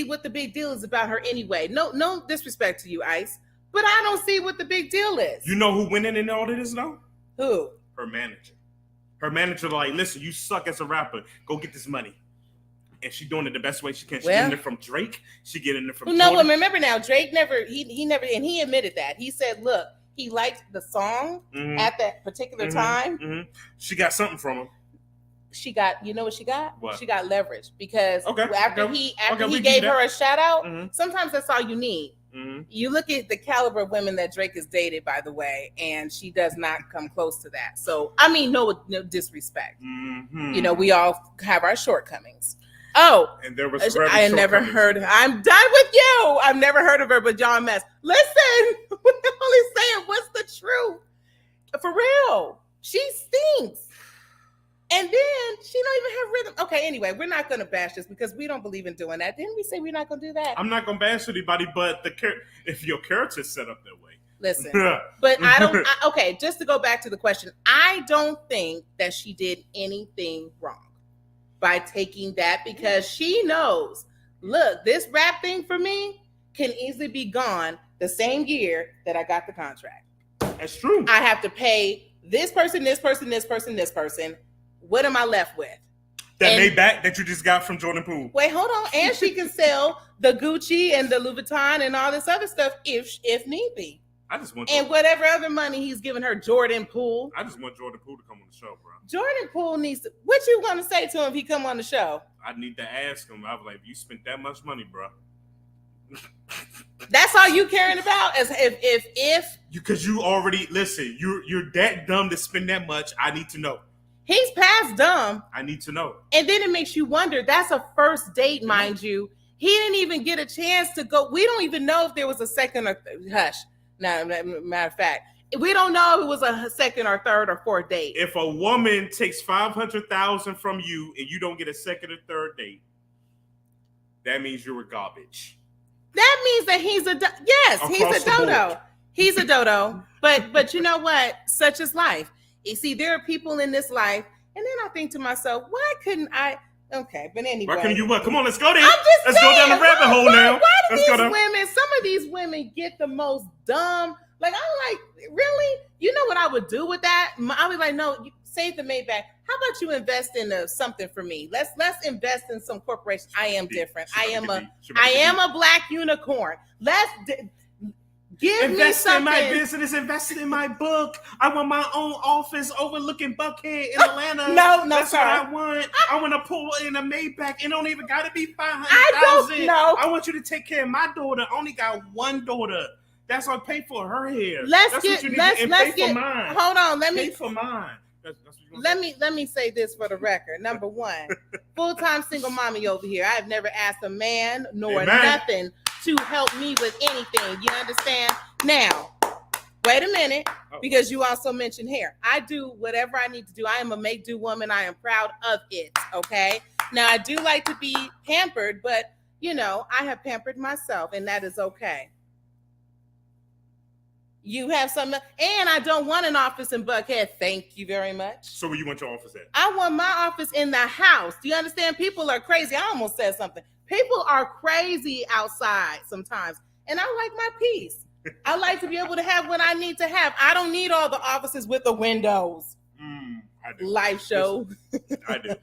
[SPEAKER 3] what the big deal is about her anyway. No disrespect to you, Ice, but I don't see what the big deal is.
[SPEAKER 4] You know who winning in all of this though?
[SPEAKER 3] Who?
[SPEAKER 4] Her manager. Her manager like, listen, you suck as a rapper. Go get this money. And she doing it the best way she can. She getting it from Drake. She getting it from
[SPEAKER 3] No, well, remember now, Drake never, and he admitted that. He said, look, he liked the song at that particular time.
[SPEAKER 4] Mm-hmm. She got something from him.
[SPEAKER 3] She got, you know what she got?
[SPEAKER 4] What?
[SPEAKER 3] She got leverage because after he gave her a shout out, sometimes that's all you need. Mm-hmm. You look at the caliber of women that Drake has dated, by the way, and she does not come close to that. So, I mean, no disrespect.
[SPEAKER 4] Mm-hmm.
[SPEAKER 3] You know, we all have our shortcomings. Oh,
[SPEAKER 4] and there was
[SPEAKER 3] I never heard. I'm done with you. I've never heard of her, but John Mess. Listen, we're only saying what's the truth. For real, she stinks. And then she don't even have rhythm. Okay, anyway, we're not going to bash this because we don't believe in doing that. Didn't we say we're not going to do that?
[SPEAKER 4] I'm not going to bash anybody, but if your character's set up that way.
[SPEAKER 3] Listen, but I don't. Okay, just to go back to the question, I don't think that she did anything wrong by taking that because she knows look, this rap thing for me can easily be gone the same year that I got the contract.
[SPEAKER 4] That's true.
[SPEAKER 3] I have to pay this person, this person, this person, this person. What am I left with?
[SPEAKER 4] That Maybach that you just got from Jordan Poole.
[SPEAKER 3] Wait, hold on. And she can sell the Gucci and the Louis Vuitton and all this other stuff if need be.
[SPEAKER 4] I just want
[SPEAKER 3] whatever other money he's giving her, Jordan Poole.
[SPEAKER 4] I just want Jordan Poole to come on the show, bro.
[SPEAKER 3] Jordan Poole needs to. What you gonna say to him if he come on the show?
[SPEAKER 4] I need to ask him. I was like, you spent that much money, bro.
[SPEAKER 3] That's all you caring about? As if
[SPEAKER 4] because you already listen, you're that dumb to spend that much. I need to know.
[SPEAKER 3] He's past dumb.
[SPEAKER 4] I need to know.
[SPEAKER 3] And then it makes you wonder. That's a first date, mind you. He didn't even get a chance to go. We don't even know if there was a second or hush. No, matter of fact, we don't know if it was a second or third or fourth date.
[SPEAKER 4] If a woman takes $500,000 from you and you don't get a second or third date, that means you're a garbage.
[SPEAKER 3] That means that he's a dodo. He's a dodo. But you know what? Such is life. You see, there are people in this life, and then I think to myself, why couldn't I? Okay, but anyway.
[SPEAKER 4] Why couldn't you what? Come on, let's go there.
[SPEAKER 3] Let's
[SPEAKER 4] go down the rabbit hole now.
[SPEAKER 3] Why do these women, some of these women get the most dumb, like, I'm like, really? You know what I would do with that? I would be like, no, save the Maybach. How about you invest in something for me? Let's invest in some corporation. I am different. I am a black unicorn. Give me something.
[SPEAKER 4] In my business, invest in my book. I want my own office overlooking Buckhead in Atlanta.
[SPEAKER 3] No,
[SPEAKER 4] that's
[SPEAKER 3] sorry.
[SPEAKER 4] what I want. I want to pull in a Maybach. It don't even got to be $500,000. I want you to take care of my daughter. I only got one daughter. That's what I pay for her hair.
[SPEAKER 3] For mine. Hold on.
[SPEAKER 4] Pay for mine.
[SPEAKER 3] Let me say this for the record. Number one, full-time single mommy over here. I've never asked a man nor nothing to help me with anything. You understand? Now, wait a minute, because you also mentioned hair. I do whatever I need to do. I am a make-do woman. I am proud of it, okay? Now, I do like to be pampered, but, you know, I have pampered myself, and that is okay. You have some, and I don't want an office in Buckhead. Thank you very much.
[SPEAKER 4] So where you want your office at?
[SPEAKER 3] I want my office in the house. Do you understand? People are crazy. I almost said something. People are crazy outside sometimes, and I like my peace. I like to be able to have what I need to have. I don't need all the offices with the windows.
[SPEAKER 4] I do.
[SPEAKER 3] Live show.
[SPEAKER 4] I do.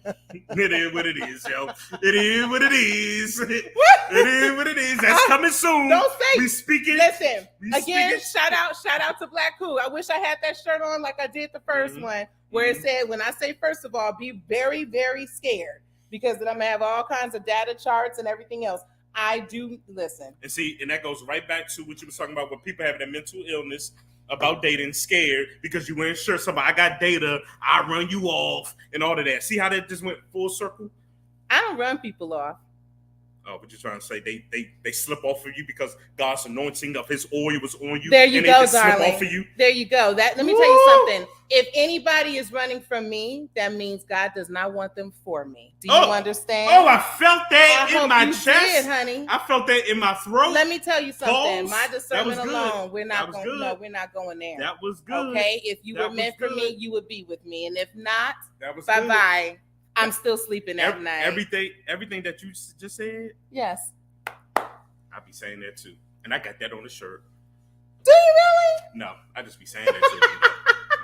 [SPEAKER 4] It is what it is, yo. It is what it is. It is what it is. That's coming soon.
[SPEAKER 3] Don't say.
[SPEAKER 4] We speaking.
[SPEAKER 3] Listen, again, shout out to Black Cool. I wish I had that shirt on like I did the first one, where it said, when I say first of all, be very, very scared, because then I'm gonna have all kinds of data charts and everything else. I do listen.
[SPEAKER 4] And see, and that goes right back to what you were talking about, when people having a mental illness about dating, scared because you weren't sure somebody, I got data, I run you off, and all of that. See how that just went full circle?
[SPEAKER 3] I don't run people off.
[SPEAKER 4] Oh, but you're trying to say they slip off of you because God's anointing of his oil was on you.
[SPEAKER 3] There you go, darling.
[SPEAKER 4] Slip off of you.
[SPEAKER 3] There you go. Let me tell you something. If anybody is running from me, that means God does not want them for me. Do you understand?
[SPEAKER 4] Oh, I felt that in my chest,
[SPEAKER 3] did, honey.
[SPEAKER 4] I felt that in my throat.
[SPEAKER 3] Let me tell you something.
[SPEAKER 4] Pause.
[SPEAKER 3] My discernment alone, we're not going. No, we're not going there.
[SPEAKER 4] That was good.
[SPEAKER 3] Okay, if you were meant for me, you would be with me, and if not,
[SPEAKER 4] bye
[SPEAKER 3] bye. I'm still sleeping at night.
[SPEAKER 4] Everything that you just said.
[SPEAKER 3] Yes.
[SPEAKER 4] I be saying that too, and I got that on the shirt.
[SPEAKER 3] Do you really?
[SPEAKER 4] No, I just be saying that to him.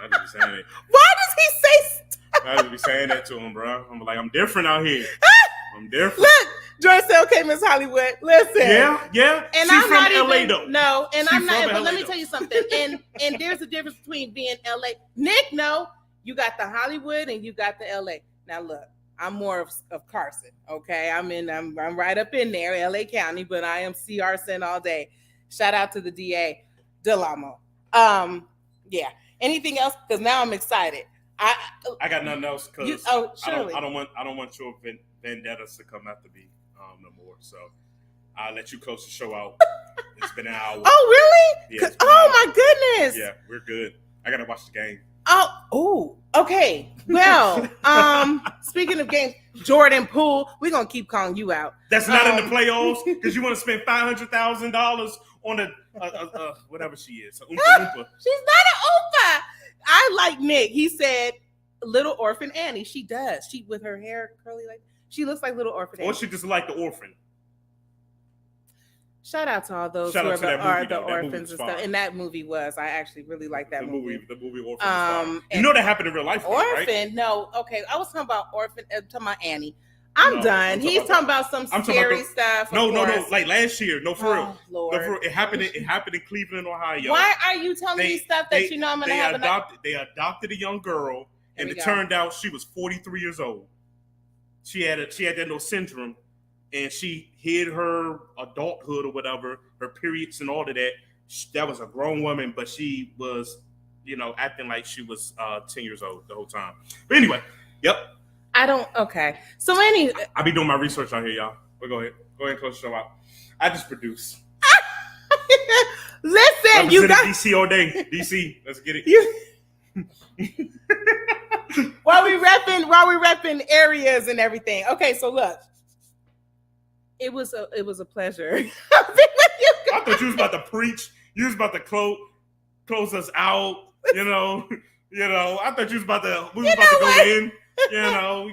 [SPEAKER 4] I just be saying it.
[SPEAKER 3] Why does he say stuff?
[SPEAKER 4] I just be saying that to him, bro. I'm like, I'm different out here. I'm different.
[SPEAKER 3] Look, Joy said, "Okay, Miss Hollywood, listen."
[SPEAKER 4] Yeah.
[SPEAKER 3] And
[SPEAKER 4] she's
[SPEAKER 3] I'm
[SPEAKER 4] from
[SPEAKER 3] not
[SPEAKER 4] LA
[SPEAKER 3] even,
[SPEAKER 4] though.
[SPEAKER 3] No, and
[SPEAKER 4] She's
[SPEAKER 3] I'm not. But
[SPEAKER 4] LA
[SPEAKER 3] let me
[SPEAKER 4] though.
[SPEAKER 3] tell you something. And there's a difference between being LA. Nick, no, you got the Hollywood and you got the LA. Now look, I'm more of Carson. Okay, I'm right up in there, LA County, but I am C. Arson all day. Shout out to the DA, Delamo. Yeah. Anything else? Because now I'm excited.
[SPEAKER 4] I got nothing else because
[SPEAKER 3] surely.
[SPEAKER 4] I don't want your vendettas to come after me no more. So I'll let you close the show out. It's been an hour.
[SPEAKER 3] Oh really?
[SPEAKER 4] Yeah,
[SPEAKER 3] my goodness.
[SPEAKER 4] Yeah, we're good. I gotta watch the game.
[SPEAKER 3] Okay. Well, speaking of games, Jordan Poole, we're gonna keep calling you out.
[SPEAKER 4] That's not in the playoffs because you want to spend $500,000 on a whatever she is. She's not
[SPEAKER 3] an Oompa. I like Nick. He said, "Little Orphan Annie." She does. She with her hair curly like she looks like Little Orphan Annie.
[SPEAKER 4] Or she just like the orphan.
[SPEAKER 3] Shout out to all those
[SPEAKER 4] Shout
[SPEAKER 3] who
[SPEAKER 4] out
[SPEAKER 3] are
[SPEAKER 4] to that movie,
[SPEAKER 3] the
[SPEAKER 4] though. That
[SPEAKER 3] orphans and
[SPEAKER 4] movie's
[SPEAKER 3] stuff.
[SPEAKER 4] fire.
[SPEAKER 3] And that movie was. I actually really like that movie.
[SPEAKER 4] The movie Orphan. Is fire. You
[SPEAKER 3] and
[SPEAKER 4] know that happened in real life, right?
[SPEAKER 3] Orphan? No. Okay, I was talking about Orphan. Talking about Annie. I'm
[SPEAKER 4] No,
[SPEAKER 3] done.
[SPEAKER 4] I'm
[SPEAKER 3] He's talking about some scary stuff.
[SPEAKER 4] No,
[SPEAKER 3] of
[SPEAKER 4] no,
[SPEAKER 3] course.
[SPEAKER 4] like last year. No, for real.
[SPEAKER 3] Lord.
[SPEAKER 4] No, for real. It happened in Cleveland, Ohio.
[SPEAKER 3] Why are you telling me stuff that you know I'm gonna have?
[SPEAKER 4] They adopted a young girl, and
[SPEAKER 3] Here we
[SPEAKER 4] it
[SPEAKER 3] go.
[SPEAKER 4] turned out she was 43 years old. She had that little syndrome, and she hid her adulthood or whatever, her periods and all of that. That was a grown woman, but she was, acting like she was 10 years old the whole time. But anyway, yep.
[SPEAKER 3] I don't. Okay. So
[SPEAKER 4] I be doing my research out here, y'all. But go ahead and close the show out. I just produce.
[SPEAKER 3] Listen, you got
[SPEAKER 4] DC all day. DC, let's get it.
[SPEAKER 3] while we repping areas and everything. Okay, so look, it was a pleasure.
[SPEAKER 4] I thought you was about to preach. You was about to close us out. I thought you was about to. We was about to go in.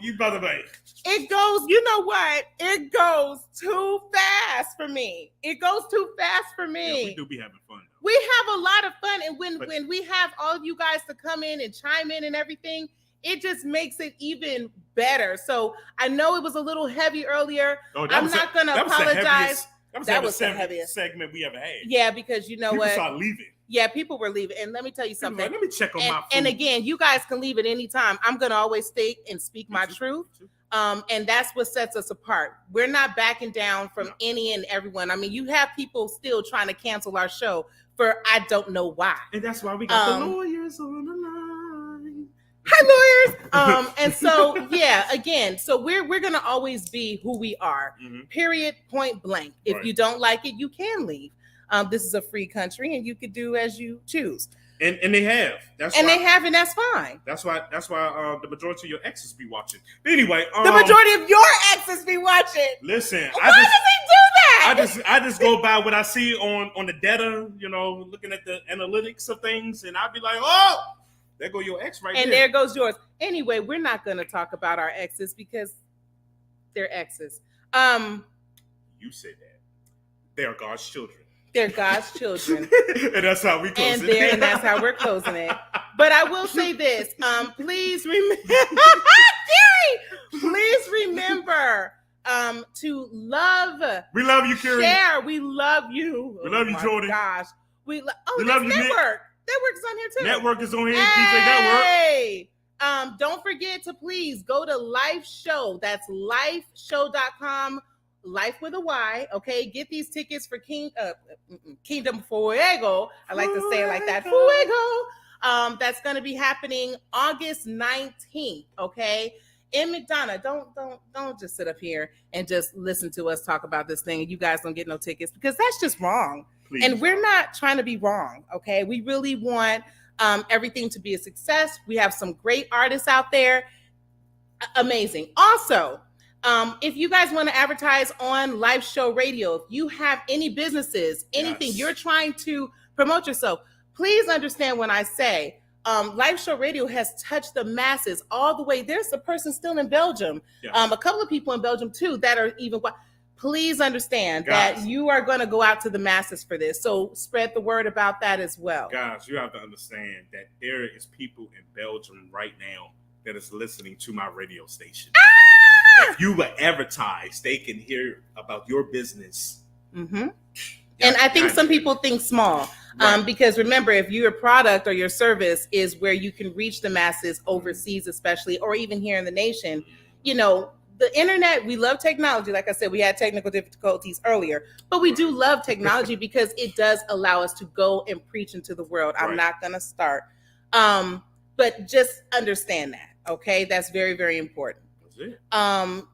[SPEAKER 4] You about to be.
[SPEAKER 3] It goes. You know what? It goes too fast for me. It goes too fast for me.
[SPEAKER 4] Yeah, we do be having fun.
[SPEAKER 3] We have a lot of fun, and when we have all of you guys to come in and chime in and everything, it just makes it even better. So I know it was a little heavy earlier. I'm not going to apologize.
[SPEAKER 4] That was the heaviest segment we ever had.
[SPEAKER 3] Yeah, because you know
[SPEAKER 4] People
[SPEAKER 3] what?
[SPEAKER 4] started leaving.
[SPEAKER 3] Yeah, people were leaving. And let me tell you something.
[SPEAKER 4] Like, let me check on my food.
[SPEAKER 3] And again, you guys can leave at any time. I'm going to always stay and speak my truth. And that's what sets us apart. We're not backing down from any and everyone. I mean, you have people still trying to cancel our show for I don't know why.
[SPEAKER 4] And that's why we got the lawyers on the line.
[SPEAKER 3] Hi, lawyers. And so, yeah, again, so we're going to always be who we are, period, point blank. If you don't like it, you can leave. This is a free country, and you could do as you choose.
[SPEAKER 4] And they have.
[SPEAKER 3] And that's fine.
[SPEAKER 4] That's why the majority of your exes be watching. But anyway,
[SPEAKER 3] the majority of your exes be watching.
[SPEAKER 4] Listen,
[SPEAKER 3] why does he do that?
[SPEAKER 4] I just go by what I see on the data, looking at the analytics of things, and I'd be like, oh, there go your ex right there.
[SPEAKER 3] And there goes yours. Anyway, we're not going to talk about our exes because they're exes.
[SPEAKER 4] You said that. They are God's children.
[SPEAKER 3] They're God's children.
[SPEAKER 4] And that's how we close it.
[SPEAKER 3] And that's how we're closing it. But I will say this. Please remember, Gary, please remember to love.
[SPEAKER 4] We love you, Karen.
[SPEAKER 3] Share. We love you.
[SPEAKER 4] We love you, Jordan.
[SPEAKER 3] Gosh. We love you,
[SPEAKER 4] Network.
[SPEAKER 3] Nick. Network's on here too.
[SPEAKER 4] Network is on here.
[SPEAKER 3] Hey.
[SPEAKER 4] DJ Network.
[SPEAKER 3] Don't forget to please go to Life Show. That's lifeshow.com. Life with a Y, okay? Get these tickets for Kingdom Fuego. I like to say it like that. Fuego. That's going to be happening August 19th, okay? In McDonough. Don't just sit up here and just listen to us talk about this thing and you guys don't get no tickets because that's just wrong. Please. And we're not trying to be wrong, okay? We really want everything to be a success. We have some great artists out there. Amazing. Also, if you guys want to advertise on Live Show Radio, if you have any businesses, anything you're trying to promote yourself, please understand when I say Live Show Radio has touched the masses all the way. There's a person still in Belgium, a couple of people in Belgium too that are even. Please understand that you are going to go out to the masses for this. So spread the word about that as well.
[SPEAKER 4] Guys, you have to understand that there is people in Belgium right now that is listening to my radio station. If you were advertised, they can hear about your business.
[SPEAKER 3] Mm-hmm. And I think some people think small because remember, if your product or your service is where you can reach the masses overseas, especially, or even here in the nation, the internet, we love technology. Like I said, we had technical difficulties earlier, but we do love technology because it does allow us to go and preach into the world. I'm not going to start. But just understand that, okay? That's very, very important. Again,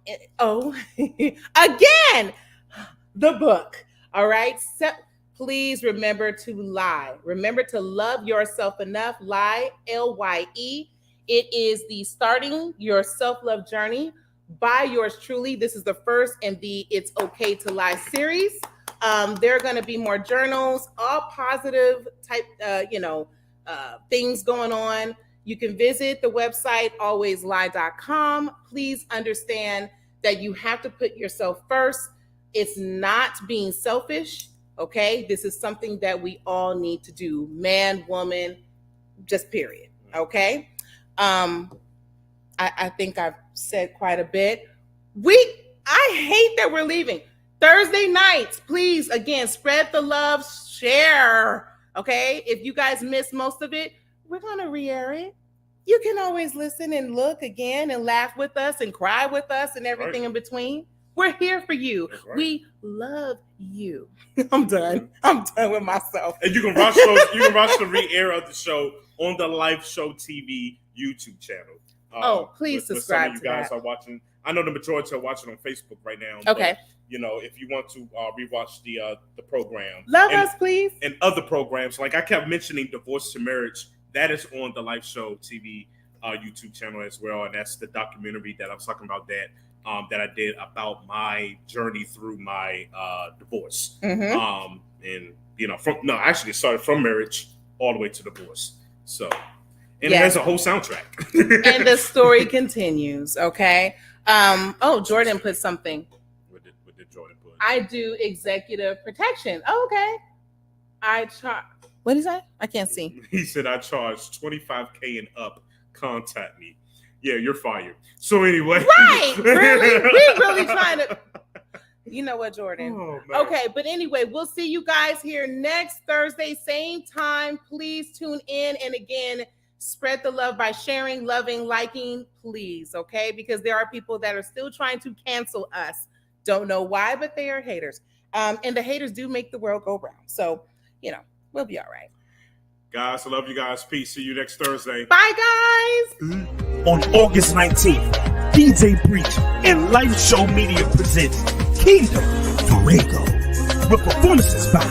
[SPEAKER 3] the book. All right. So please remember to lie. Remember to love yourself enough. Lie, LYE. It is the Starting Your Self-Love Journey by yours truly. This is the first in the It's Okay to Lie series. There are going to be more journals, all positive type, things going on. You can visit the website, alwayslie.com. Please understand that you have to put yourself first. It's not being selfish, okay? This is something that we all need to do, man, woman, just period, okay? I think I've said quite a bit. I hate that we're leaving. Thursday nights, please, again, spread the love, share, okay? If you guys missed most of it, we're going to re-air it. You can always listen and look again and laugh with us and cry with us and everything in between. We're here for you. Right. We love you. I'm done with myself.
[SPEAKER 4] And you can watch the re-air of the show on the Live Show TV YouTube channel.
[SPEAKER 3] Please subscribe.
[SPEAKER 4] Some of you guys are watching. I know the majority are watching on Facebook right now.
[SPEAKER 3] Okay.
[SPEAKER 4] But, if you want to rewatch the program,
[SPEAKER 3] love us, please,
[SPEAKER 4] and other programs, like I kept mentioning, Divorce to Marriage, that is on the Live Show TV YouTube channel as well, and that's the documentary that I was talking about that I did about my journey through my divorce. Mm-hmm. Actually, it started from marriage all the way to divorce. So. And it has a whole soundtrack.
[SPEAKER 3] And the story continues, okay? Jordan put something.
[SPEAKER 4] What did Jordan put?
[SPEAKER 3] I do executive protection. Oh, okay. What is that? I can't see.
[SPEAKER 4] He said, I charge $25K and up. Contact me. Yeah, you're fired. So anyway.
[SPEAKER 3] Right. Really? We're really trying to. You know what, Jordan?
[SPEAKER 4] Oh, man.
[SPEAKER 3] Okay, but anyway, we'll see you guys here next Thursday, same time. Please tune in. And again, spread the love by sharing, loving, liking, please, okay? Because there are people that are still trying to cancel us. Don't know why, but they are haters. And the haters do make the world go round. So, we'll be all right.
[SPEAKER 4] Guys, I love you guys. Peace. See you next Thursday.
[SPEAKER 3] Bye, guys.
[SPEAKER 11] On August 19th, DJ Breach and Live Show Media presents Kingdom Fuego with performances by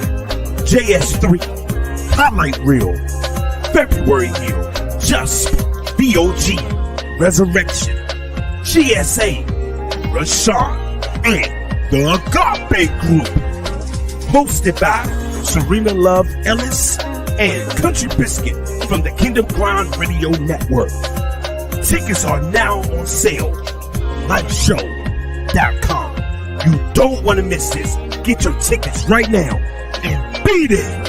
[SPEAKER 11] JS3, Highlight Reel, February Hill, Just B.O.G., Resurrection, GSA, Rashawn, and the Agape Group. Hosted by Serena Love Ellis and Country Biscuit from the Kingdom Grind Radio Network. Tickets are now on sale. LiveShow.com. You don't want to miss this. Get your tickets right now and be there.